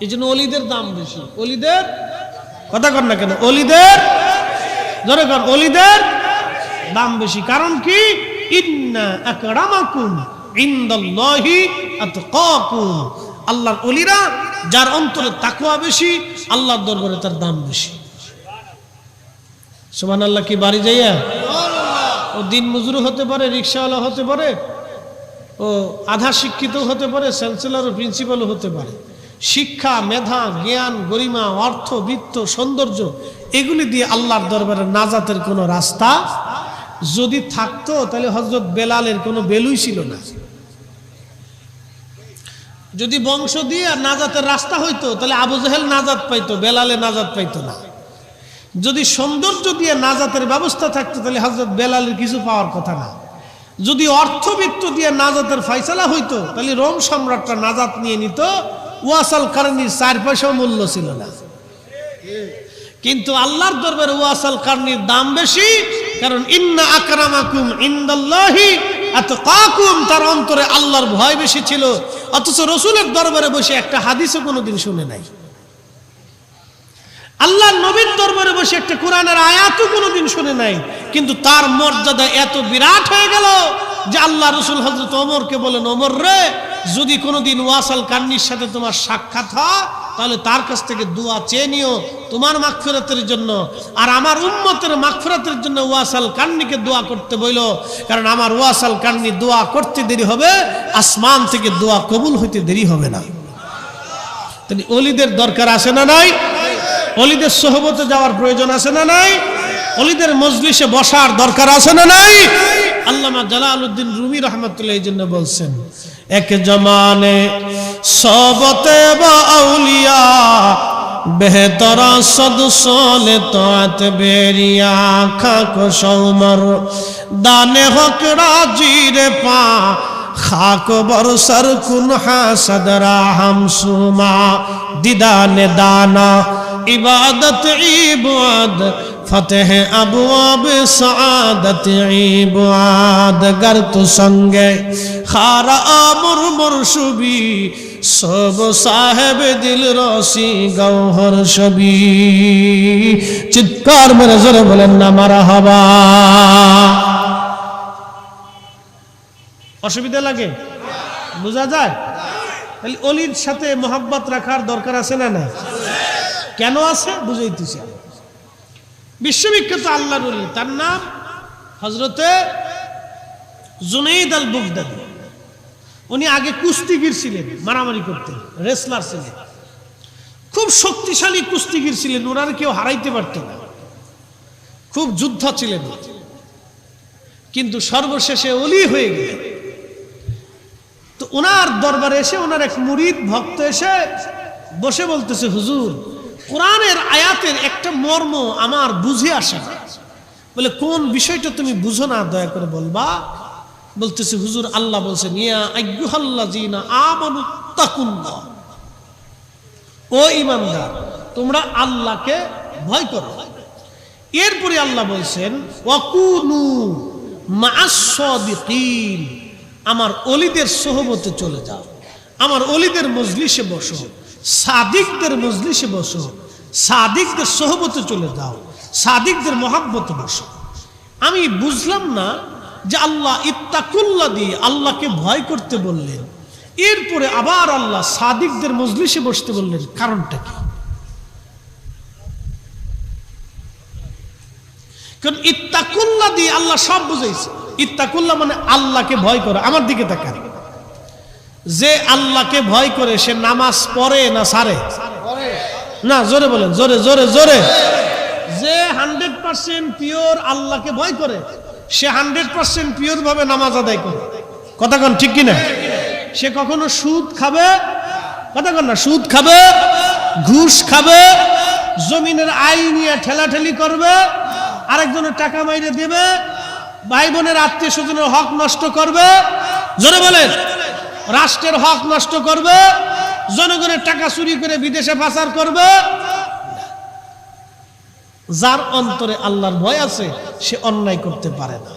[SPEAKER 1] এই জন্য ওলিদের দাম বেশি। ওলিদের কথা কর না কেন? ওলিদের জোরে কর, ওলিদের দাম বেশি। কারণ কি? ইন্না আকরামাকুম ইনদাল্লাহি আতকাকুম। আল্লাহর ওলিরা যার অন্তরে তাকওয়া বেশি, আল্লাহর দরবারে তার দাম বেশি। সুবহানাল্লাহ। কি বাড়ি যাইয়া ও দিন মজুর হতে পারে, রিকশাওয়ালা হতে পারে, ও আধা শিক্ষিত হতে পারে, চ্যান্সেলর ও প্রিন্সিপালও হতে পারে। শিক্ষা, মেধা, জ্ঞান, গরিমা, অর্থ, বৃত্ত, সৌন্দর্য এগুলি দিয়ে আল্লাহর দরবারে নাজাতের কোনো রাস্তা যদি থাকতো তাহলে হযরত বেলালের কোনো ভ্যালুই ছিল না। যদি বংশ দিয়ে আর নাজাতের রাস্তা হইতো তাহলে আবু জাহেল নাজাত পাইতো, বেলালে নাজাত পাইতো না। যদি সৌন্দর্য দিয়ে নাজাতের ব্যবস্থা থাকতো তাহলে হযরত বেলালের কিছু পাওয়ার কথা না। যদি অর্থবিত্ত দিয়ে নাজাতের ফয়সালা হইতো তাহলে রোম সম্রাটটা নাজাত নিয়ে নিত, ওয়াসাল কারনির 4 পয়সাও মূল্য ছিল না। কিন্তু আল্লাহর দরবারে ওয়াসাল কারনির দাম বেশি, কারণ ইন্না আকরামাকুম ইনদাল্লাহি আতকাকুম, তার অন্তরে আল্লাহর ভয় বেশি ছিল। অথচ রাসূলের দরবারে বসে একটা হাদিসও কোনোদিন শুনে নাই, আল্লাহর নবীর দরবারে বসে একটা কোরআনের আয়াতও কোনোদিন শুনে নাই। কিন্তু তার মর্যাদা এত বিরাট হয়ে গেল যে আল্লাহ রাসূল হযরত ওমরকে বলেন, ওমর রে, যদি কোনোদিন ওয়াসাল কারনির সাথে তোমার সাক্ষাৎ হয় তাহলে তার কাছ থেকে দোয়া চেয়ে নিও তোমার মাগফিরাতের জন্য, আর আমার উম্মতের মাগফিরাতের জন্য ওয়াসাল কারনিকে দোয়া করতে বইল, কারণ আমার ওয়াসাল কারনি দোয়া করতে দেরি হবে, আসমান থেকে দোয়া কবুল হইতে দেরি হবে না। তাহলে ওলিদের দরকার আছে না নাই? ওলিদের সোহবতে যাওয়ার প্রয়োজন আছে না নাই? ওলিদের মজলিসে বসার দরকার আছে না নাই? আল্লামা জালালউদ্দিন রুমি রহমাতুল্লাহ এই জন্য বলছেন, এক জমানে সোহবতে বা আউলিয়া বেহতর সদ সোলে তোয়াত বেরিয়া খাকো সৌমর দানে হক রাজিরে পা খাক বরসর কুন হাসদরা হামসুমা দিদানে দানা ইবাদত ইবাদ ফতেহ আবওয়াব সাআদত ইবাদ গর তু সঙ্গে খারা আমর মুরশুবি সব সাহেব দিল রসি গৌহর ছবি। চিৎকার মেরে জোরে বলেন না মারহাবা। অসুবিধা লাগে? বোঝা যায়? তাহলে অলির সাথে মোহাব্বত রাখার দরকার আছে না না? কেন আছে বুঝাইতেছি। বিশ্ববিখ্যাত আল্লাহর ওলি, তার নাম হযরতে জুনাইদ আল বুগদাদি। উনি আগে কুস্তিগির ছিলেন, মারামারি করতেন, রেসলার ছিলেন, খুব শক্তিশালী কুস্তিগির ছিলেন, ওনার কেউ হারাইতে পারত না, খুব যোদ্ধা ছিলেন। কিন্তু সর্বশেষে ওলি হয়ে গেলেন। তো ওনার দরবারে এসে ওনার এক মুরিদ ভক্ত এসে বসে বলতেছে, হুজুর, কোরআনের আয়াতের একটা মর্ম আমার বুঝে আসে না। বলে, কোন বিষয়টা তুমি বুঝো না, দয়া করে বলবা। বলতেছে, হুজুর, আল্লাহ বলছেন, ইয়া আইয়ুহাল্লাযীনা আমানু তাকুল্লাহ, ও ঈমানদার, তোমরা আল্লাহকে ভয় করো। এরপরে আল্লাহ বলছেন, ওয়াকুনু মা'আস সাদিকিন, আমার ওলিদের সোহবতে চলে যাও, আমার ওলিদের মজলিসে বসো, সাদিকদের মজলিসে বসো, সাদিকদের সোহবতে চলে যাও, সাদিকদের মহাব্বতে বসো। আমি বুঝলাম না যে আল্লাহ ইত্তাকুল্লাহ দিয়ে আল্লাহকে ভয় করতে বললেন, এরপরে আবার আল্লাহ সাদিকদের মজলিসে বসতে বললেন, কারণটা কি? কারণ ইত্তাকুল্লাহ দিয়ে আল্লাহ সব বুঝাইছে। ইত্তাকুল্লাহ মানে আল্লাহকে ভয় করো। আমার দিকে তাকান, যে আল্লাহকে ভয় করে সে নামাজ পড়ে না সারে? না, জোরে বলেন, জোরে জোরে জোরে। যে 100% পিওর আল্লাহকে ভয় করে সে 100% পিওর ভাবে নামাজ আদায় করে। কথা কন ঠিক কিনা? সে কখনো সুদ খাবে? কথা কন না। সুদ খাবে, ঘুষ খাবে, জমিনের আইল নিয়ে ঠেলাঠেলি করবে, আরেকজনের টাকা মাইরে দেবে, ভাই বোনের আত্মীয় স্বজনের হক নষ্ট করবে, জোরে বলেন, রাষ্ট্রের হক নষ্ট করবে, জনগণের টাকা চুরি করে বিদেশে পাচার করবে। যার অন্তরে আল্লাহর ভয় আছে সে অন্যায় করতে পারে না।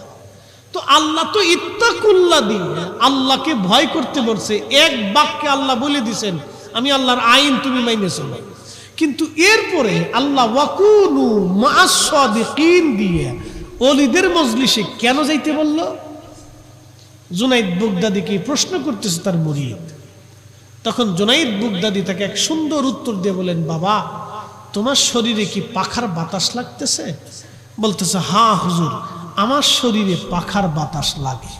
[SPEAKER 1] তো আল্লাহ তো ইত্তাকুল্লাহ দিয়ে আল্লাহকে ভয় করতে বলছে, এক বাক্যে আল্লাহ বলে দিয়েছেন, আমি আল্লাহর আইন তুমি মাইনে চলো। কিন্তু এরপরে আল্লাহ ওয়াকুনু মা'আস সাদিকিন দিয়ে ওলিদের মজলিসে কেন যাইতে বলল? জুনাইদ বুগদাদিকে প্রশ্ন করতেছে তার মুরিদ। তখন জুনাইদ বুগদাদি তাকে এক সুন্দর উত্তর দিয়ে বলেন, বাবা, তোমার শরীরে কি পাখার বাতাস লাগতেছে? বলতেছে, হ্যাঁ হুজুর, আমার শরীরে পাখার বাতাস লাগে।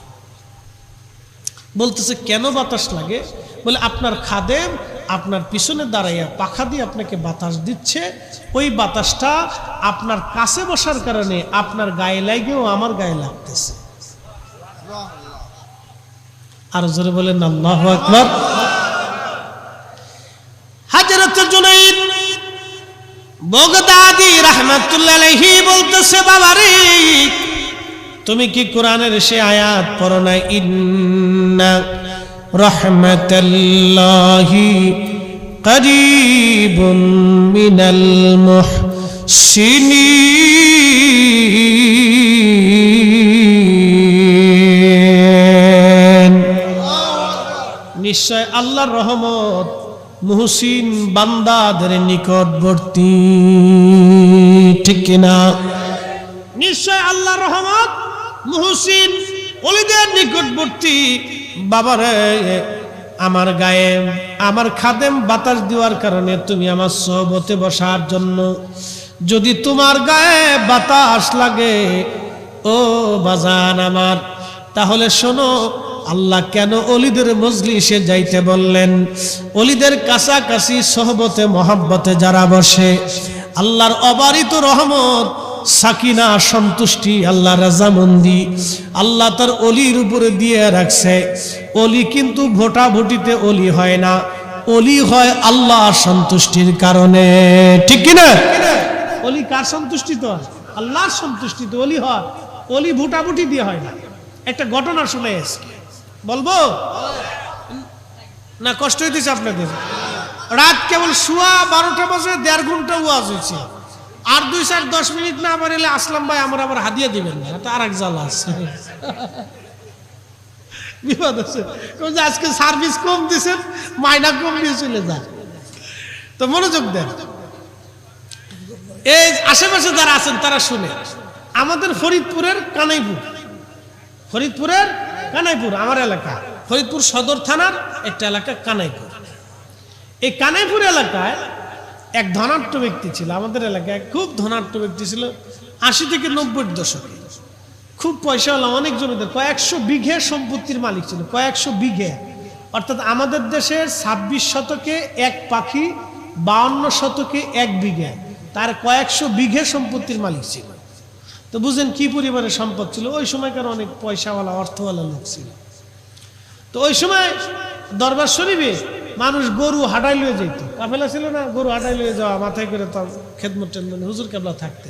[SPEAKER 1] বলতেছে কেন বাতাস লাগে? বলে আপনার খাদেম আপনার পিছনে দাঁড়াইয়া পাখা দিয়ে আপনাকে বাতাস দিচ্ছে, ওই বাতাসটা আপনার কাছে বসার কারণে আপনার গায়ে লাগেও আমার গায়ে লাগতেছে। আর জোরে বলেন আল্লাহু আকবার। হযরত জুনাইদ বাগদাদী রাহমাতুল্লাহ আলাইহি বলতেছে, বাবা রে তুমি কি কোরআনের সে আয়াত পড়ো না, ইন্না রাহমাতাল্লাহি করিবুম মিনাল মুহসিনিন, নিশ্চয় আল্লাহর রহমত মুহসিন বান্দাদের নিকটবর্তী। ঠিক কিনা? নিশ্চয় আল্লাহর রহমত মুহসিন ওলিদের নিকটবর্তী। বাবারে আমার গায়ে আমার খাদেম বাতাস দেওয়ার কারণে তুমি আমার সোহবতে বসার জন্য, যদি তোমার গায়ে বাতাস লাগে ও বাজান আমার, তাহলে শোনো আল্লাহ কেন অলিদের মজলিসে যাইতে বললেন? অলিদের কাছাকাছি সোহবতে মহব্বতে যারা বসে, আল্লাহর অবারিত রহমত সাকিনা সন্তুষ্টি আল্লাহ রাজামন্দি আল্লাহ তার অলির উপরে দিয়ে রাখছে। অলি কিন্তু ভোটাভুটিতে অলি হয় না, অলি হয় আল্লাহ সন্তুষ্টির কারণে। ঠিক কিনা? অলি কার সন্তুষ্টিতে? আল্লাহর সন্তুষ্টিতে অলি হয়, অলি ভোটাভুটি দিয়ে হয় না। একটা ঘটনা শুনে এসে বলবো না, কষ্ট হইতেছে আপনাদের? রাত কেবল শুয়া 12টা বাজে, 1.5 ঘন্টা ওয়াজ হয়েছে। আর 2-10 মিনিট না পারলে আসলাম ভাই আমরা আবার হাদিয়া দিবেন না, তো আর এক জ্বালা আছে, বিপদ আছে। আজকে সার্ভিস কম দিয়েছেন, মাইনা কম দিয়ে চলে যায়। তো মনোযোগ দেন, এই আশেপাশে যারা আছেন তারা শুনে। আমাদের ফরিদপুরের কানাইপুর আমার এলাকা, ফরিদপুর সদর থানার একটা এলাকা কানাইপুর। এই কানাইপুর এলাকায় এক ধনাঢ্য ব্যক্তি ছিল, আমাদের এলাকায় খুব ধনাঢ্য ব্যক্তি ছিল। 80 থেকে 90 দশকে খুব পয়সাওয়ালা, অনেক জমিদার, কয়েকশো বিঘে সম্পত্তির মালিক ছিল, কয়েকশো বিঘে। অর্থাৎ আমাদের দেশের 26 শতকে এক পাখি, 52 শতকে 1 বিঘে, তার কয়েকশো বিঘে সম্পত্তির মালিক ছিল। তো বুঝেন কি পরিবারের সম্পদ ছিল। ওই সময়কার অনেক পয়সাওয়ালা অর্থওয়ালা লোক ছিল। তো ওই সময় দরবার শরীফে মানুষ গরু হাঁটাই লয়ে যেত, কাফেলা ছিল না, গরু হাঁটাই লয়ে যাওয়া, মাথায় করে তো খেদমত হুজুর কেবলা থাকতে।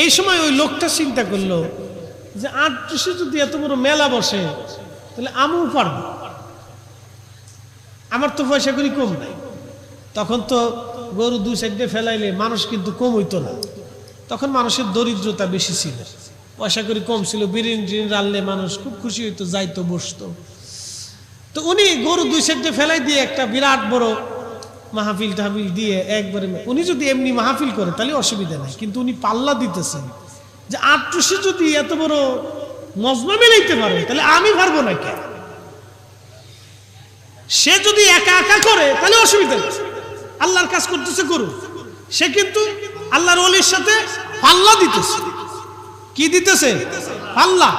[SPEAKER 1] এই সময় ওই লোকটা চিন্তা করলো যে 8 যদি এত বড় মেলা বসে তাহলে আমিও পারব, আমার তো পয়সা করি কম নাই। তখন তো গরু 2 সাইডে ফেলাইলে মানুষ কিন্তু কম হইতো না, তখন মানুষের দরিদ্রতা বেশি ছিল, পয়সা করি কম ছিল। বিরিয়ানি রানলে মানুষ খুব খুশি হইতো, যাইতো, বসতো। তো উনি গরু 2 সাইডে ফেলাই দিয়ে একটা বিরাট বড় মাহফিল টাহফিল দিয়ে একবারে, উনি যদি এমনি মাহফিল করে তাহলে অসুবিধা নাই, কিন্তু উনি পাল্লা দিতেছেন যে 8 যদি এত বড় মজমা মিলাইতে পারে তাহলে আমি পারবো না কেন? সে যদি একা একা করে তাহলে অসুবিধা নেই, আল্লাহর কাজ করতেছে করুক। সে কিন্তু আল্লাহর ওলির সাথে পাল্লা দিতেছে। কি দিতেছে? পাল্লা।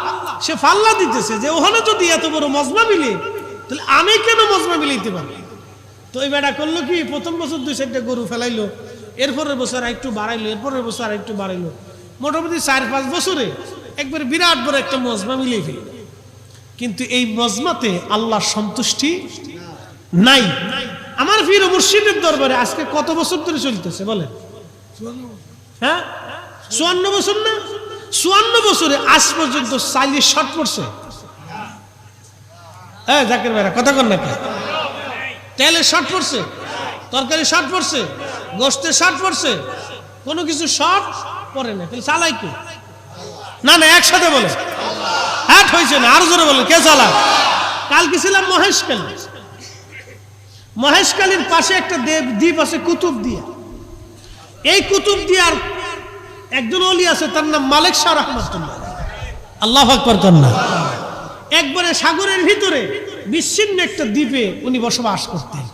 [SPEAKER 1] সে পাল্লা দিতেছে যে ওখানে যদি এত বড় মজমা মিলে তাহলে আমি কেন মজমা মিলাইতে পারবো? তো এই বেটা করলো কি, প্রথম বছর 2 সাইডে গরু ফেলাইলো, এরপরের বছর একটু বাড়াইলো, এরপরের বছর একটু বাড়াইলো, মোটামুটি 4-5 বছরে একবারে বিরাট বড় একটা মজমা মিলিয়ে ফেলল। কিন্তু এই মজমাতে আল্লাহর সন্তুষ্টি নাই। আমার পীর মুর্শিদের দরবারে আজকে কত বছর ধরে চলতেছে বলেন? হ্যাঁ, 54 বছর না? 54 বছরে আজ পর্যন্ত 40 শট পড়ছে। হ্যাঁ জাকির ভাইরা কথা কন না, তেলে শর্ট পড়ছে, তরকারি শর্ট পড়ছে, গোস্তে শর্ট পড়ছে, কোনো কিছু শর্ট পড়ে না, তাহলে চালাই কে? না না, একসাথে বলে হ্যাঁ হয়েছে না, আরো জোরে বলে কে চালায়? কালকে ছিলাম মহেশখালী, মহেশখালীর পাশে একটা দ্বীপ আছে কুতুবদিয়া। এই কুতুবদিয়ার একজন ওলি আছে, তার নাম মালিক শাহ রহমাতুল্লাহ। আল্লাহু আকবার কন্যা। একবারে সাগরের ভিতরে বিচ্ছিন্ন একটা দ্বীপে উনি বসবাস করতেন।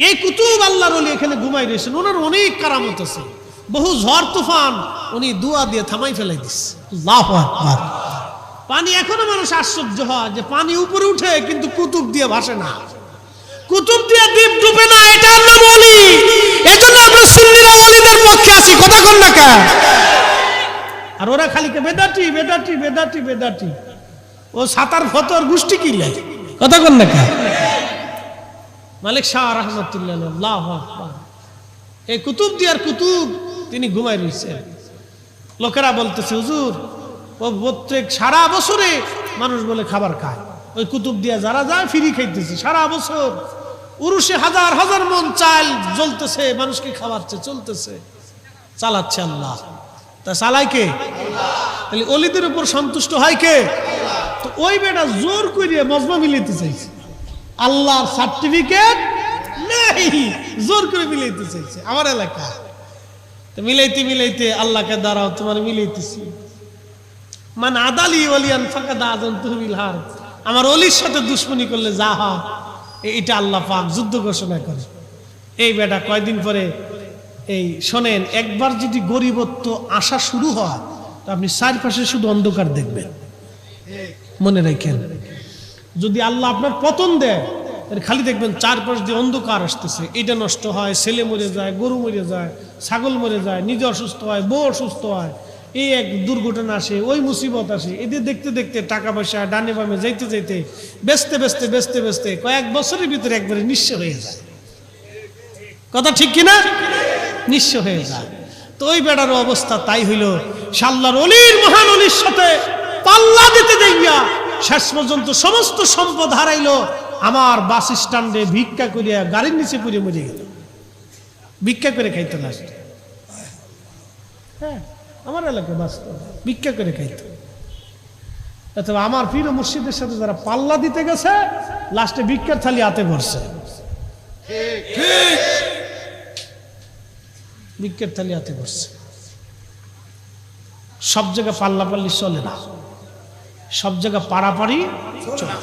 [SPEAKER 1] এই কুতুব আল্লাহর ওলি এখানে ঘুমাই রয়েছেন। ওনার অনেক কারামত আছে, বহু ঝড় তুফান উনি দুয়া দিয়ে থামাই ফেলাই দিচ্ছে। আল্লাহু আকবার। পানি এখনো মানুষ আশ্চর্য হয় যে পানি উপরে উঠে কিন্তু কুতুব দিয়ে ভাসে না, কুতুব দিয়ে দ্বীপ ডুবে না, এটার নাম ওলি। এজন্য আমরা সুন্নিরা ওলিদের পক্ষে আছি, কথা কোন না কা। আর ওরা খালি কে বেদাতি বেদাতি বেদাতি বেদাতি, ও সাতার ফতর গোষ্ঠী কি লাগে, কথা কোন না কা। মালিক শাহ রহমতুল্লাহ আল্লাহু আকবার, এই কুতুব দিয়ার কুতুব তিনি ঘুমাই রয়েছেন। লোকেরা বলতেছে হুজুর ও প্রত্যেক সারা বছরে মানুষ বলে খাবার খায়, ওই কুতুব দিয়া যারা যায় ফ্রি খাইতেছে সারা বছর, উরুষে হাজার হাজার মন চাল জ্বলতেছে, মানুষকে খাওয়াচ্ছে, চলতেছে, চালাচ্ছে আল্লাহ। তা চালায় কে? তাহলে অলিদের উপর সন্তুষ্ট হয় কে? তো ওই বেটা জোর করিয়ে মজমা মিলাইতে চাইছে, আল্লাহর সার্টিফিকেট নেই, জোর করে মিলাইতে চাইছে আমার এলাকা। তো মিলাইতে মিলাইতে আল্লাহকে দাঁড়াও তোমার মিলাইতেছি, মান আদালি ওলিয়ান ফাকাদ আযানতুহু বিল হারব, আমার ওলির সাথে দুশমনি করলে যা হয় এটা আল্লাহ পাক যুদ্ধ ঘোষণা করে। এই বেটা কয়দিন পরে এই শোনেন, একবার যদি গরিবত্ব আসা শুরু হয় তো আপনি চারপাশে শুধু অন্ধকার দেখবেন, মনে রাখেন। যদি আল্লাহ আপনার পতন দেয় খালি দেখবেন চারপাশ দিয়ে অন্ধকার আসতেছে, এটা নষ্ট হয়, ছেলে মরে যায়, গরু মরে যায়, ছাগল মরে যায়, নিজে অসুস্থ হয়, বউ অসুস্থ হয়, এই এক দুর্ঘটনা আসে, ওই মুসিবত আসে, এদের দেখতে দেখতে টাকা পয়সা ডানে বামে যাইতে যাইতে বেচতে বেচতে বেচতে বেচতে কয়েক বছরের ভিতরে একবারে নিঃস্ব হয়ে যায়, কথা ঠিক কিনা, নিঃস্ব হয়ে যায়। তো ওই বেটার অবস্থা তাই হইল, আল্লাহর ওলির মহান ওলির সাথে পাল্লা দিতে দেইয়া শেষ পর্যন্ত সমস্ত সম্পদ হারাইলো। আমার বাস স্ট্যান্ডে ভিক্ষা করিয়া গাড়ির নিচে পড়ে মরে গেল, ভিক্ষা করে খাইতে লাস্ট। হ্যাঁ, আমার এলাকায় বাস্তব ভিক্ষা করে খাইতে। অথবা আমার পীর ও মুর্শিদের সাথে যারা পাল্লা দিতে গেছে লাস্টে ভিক্ষার থালি হাতে ভরছে, ভিক্ষার থালি হাতে ভরছে। সব জায়গায় পাল্লা পাল্লি চলে না, সব জায়গায় পাড়াপাড়ি চলে।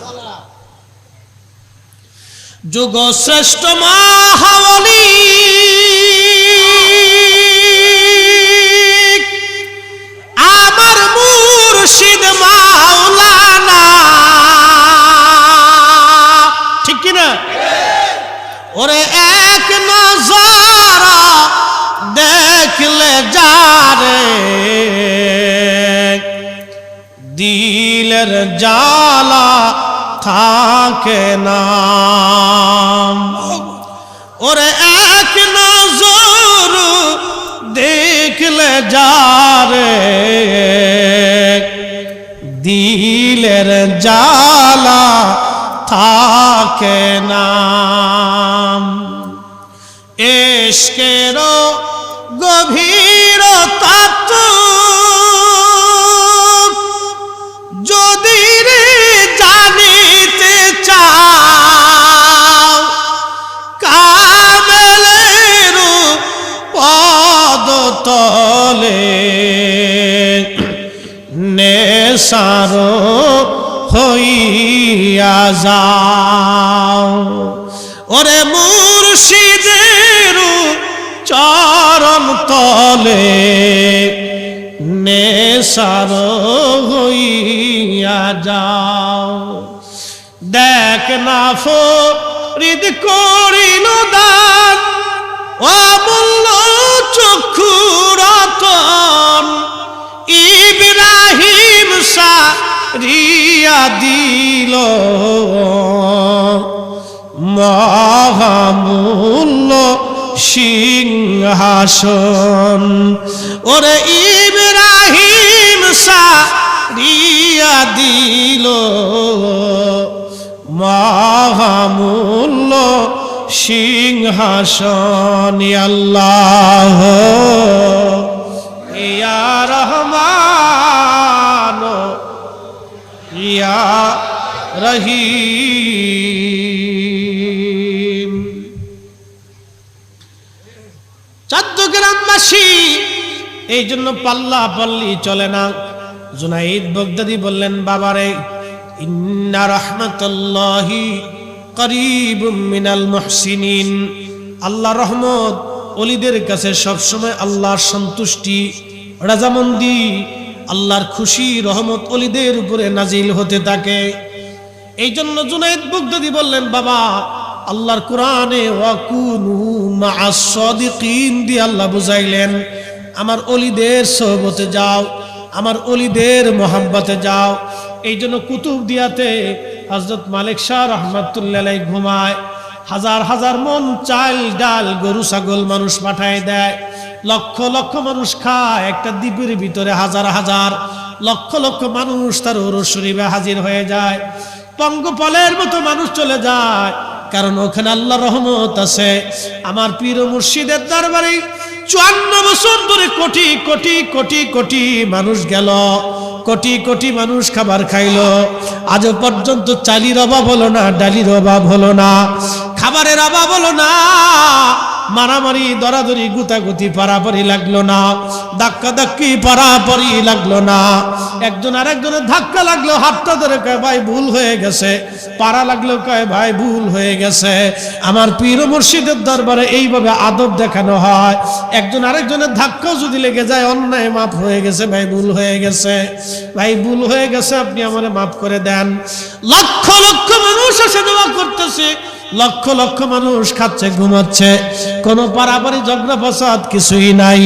[SPEAKER 1] যুগ শ্রেষ্ঠ মহাওলি আমার মুর্শিদ মাওলানা, ঠিক কিনা? ওরে এক নজরা দেখলে যারে দিলের জ্বালা থাকে না, ওরে এক নজর দেখলে যারে দিলের জ্বালা থাকে না। ইশকের গভীরতা যদি রে জানিতে চাও, কামেলের পদতলে নেশার হইয়া যাও, ওরে মুর্শিদের চরণ তলে নেশার হইয়া যাও। দেখ না ফরিদ করিল দান, অমূল্য চক্ষু রতন, ইব্রাহিম সারিয়া দিল মহামূল্য সিংহাসন, ওরে ইব্রাহিম সারিয়া দিল মহামূল্য সিংহাসন। আল্লাহ ইয়া রহমান ইয়া রহিম। চট্টগ্রামবাসী এই জন্য পাল্লা পাল্লি চলে না। জুনাইদ বাগদাদি বললেন, বাবারে ইন্না রাহমাতাল্লাহি করিবুম মিনাল মুহসিনিন, আল্লাহর রহমত ওলিদের কাছে সবসময় আল্লাহর সন্তুষ্টি রাজামন্দি আল্লাহর খুশি রহমত ওলিদের উপরে নাজিল হতে থাকে। এই জন্য জুনাইদ বাগদাদী বললেন, বাবা আল্লাহর কোরআনে ওয়াকুনু মা'আস সাদিকিন দিয়ে আল্লাহ বুঝাইলেন, আমার ওলিদের সোহবতে যাও, আমার ওলিদের মোহাব্বতে যাও। এই জন্য কুতুবদিয়াতে হযরত মালিক শাহ রহমাতুল্লাহ আলাইহি ঘুমায়, হাজার হাজার মন চাল ডাল গরু ছাগল মানুষ পাঠায় দেয়, লক্ষ লক্ষ মানুষ খায়। একটা দ্বীপের ভিতরে হাজার হাজার লক্ষ লক্ষ মানুষ তার ওরস শরীফে হাজির হয়ে যায়। পঙ্গপালের মতো মানুষ চলে যায়, কারণ ওখানে আল্লাহ রহমত আছে। আমার পীর ও মুর্শিদের দরবারে 54 বছর ধরে কোটি কোটি কোটি কোটি মানুষ গেল, কোটি কোটি মানুষ খাবার খাইলো। আজও পর্যন্ত চালির অভাব হলো না, ডালির অভাব হলো না, খাবারের অভাব হলো না, মারামারি দরাদরি গুতাগুতি পারাপারি লাগলো না, ধাক্কা ধাক্কি পারাপারি লাগলো না। একজন আরেকজনের ধাক্কা লাগলো, হাতটা ধরে কয় ভাই ভুল হয়ে গেছে, পারা লাগলো কয় ভাই ভুল হয়ে গেছে। আমার পীর ও মুর্শিদের দরবারে এইভাবে আদব দেখানো হয়। একজন আরেকজনের ধাক্কাও যদি লেগে যায়, অন্যায় মাফ হয়ে গেছে ভাই, ভুল হয়ে গেছে ভাই, ভুল হয়ে গেছে, আপনি আমারে মাফ করে দেন। লক্ষ লক্ষ মানুষ এসে দোয়া করতেছে, লক্ষ লক্ষ মানুষ খাচ্ছে ঘুমাচ্ছে, কোনো পারাপারি ঝগড়া ফসাদ কিছুই নাই।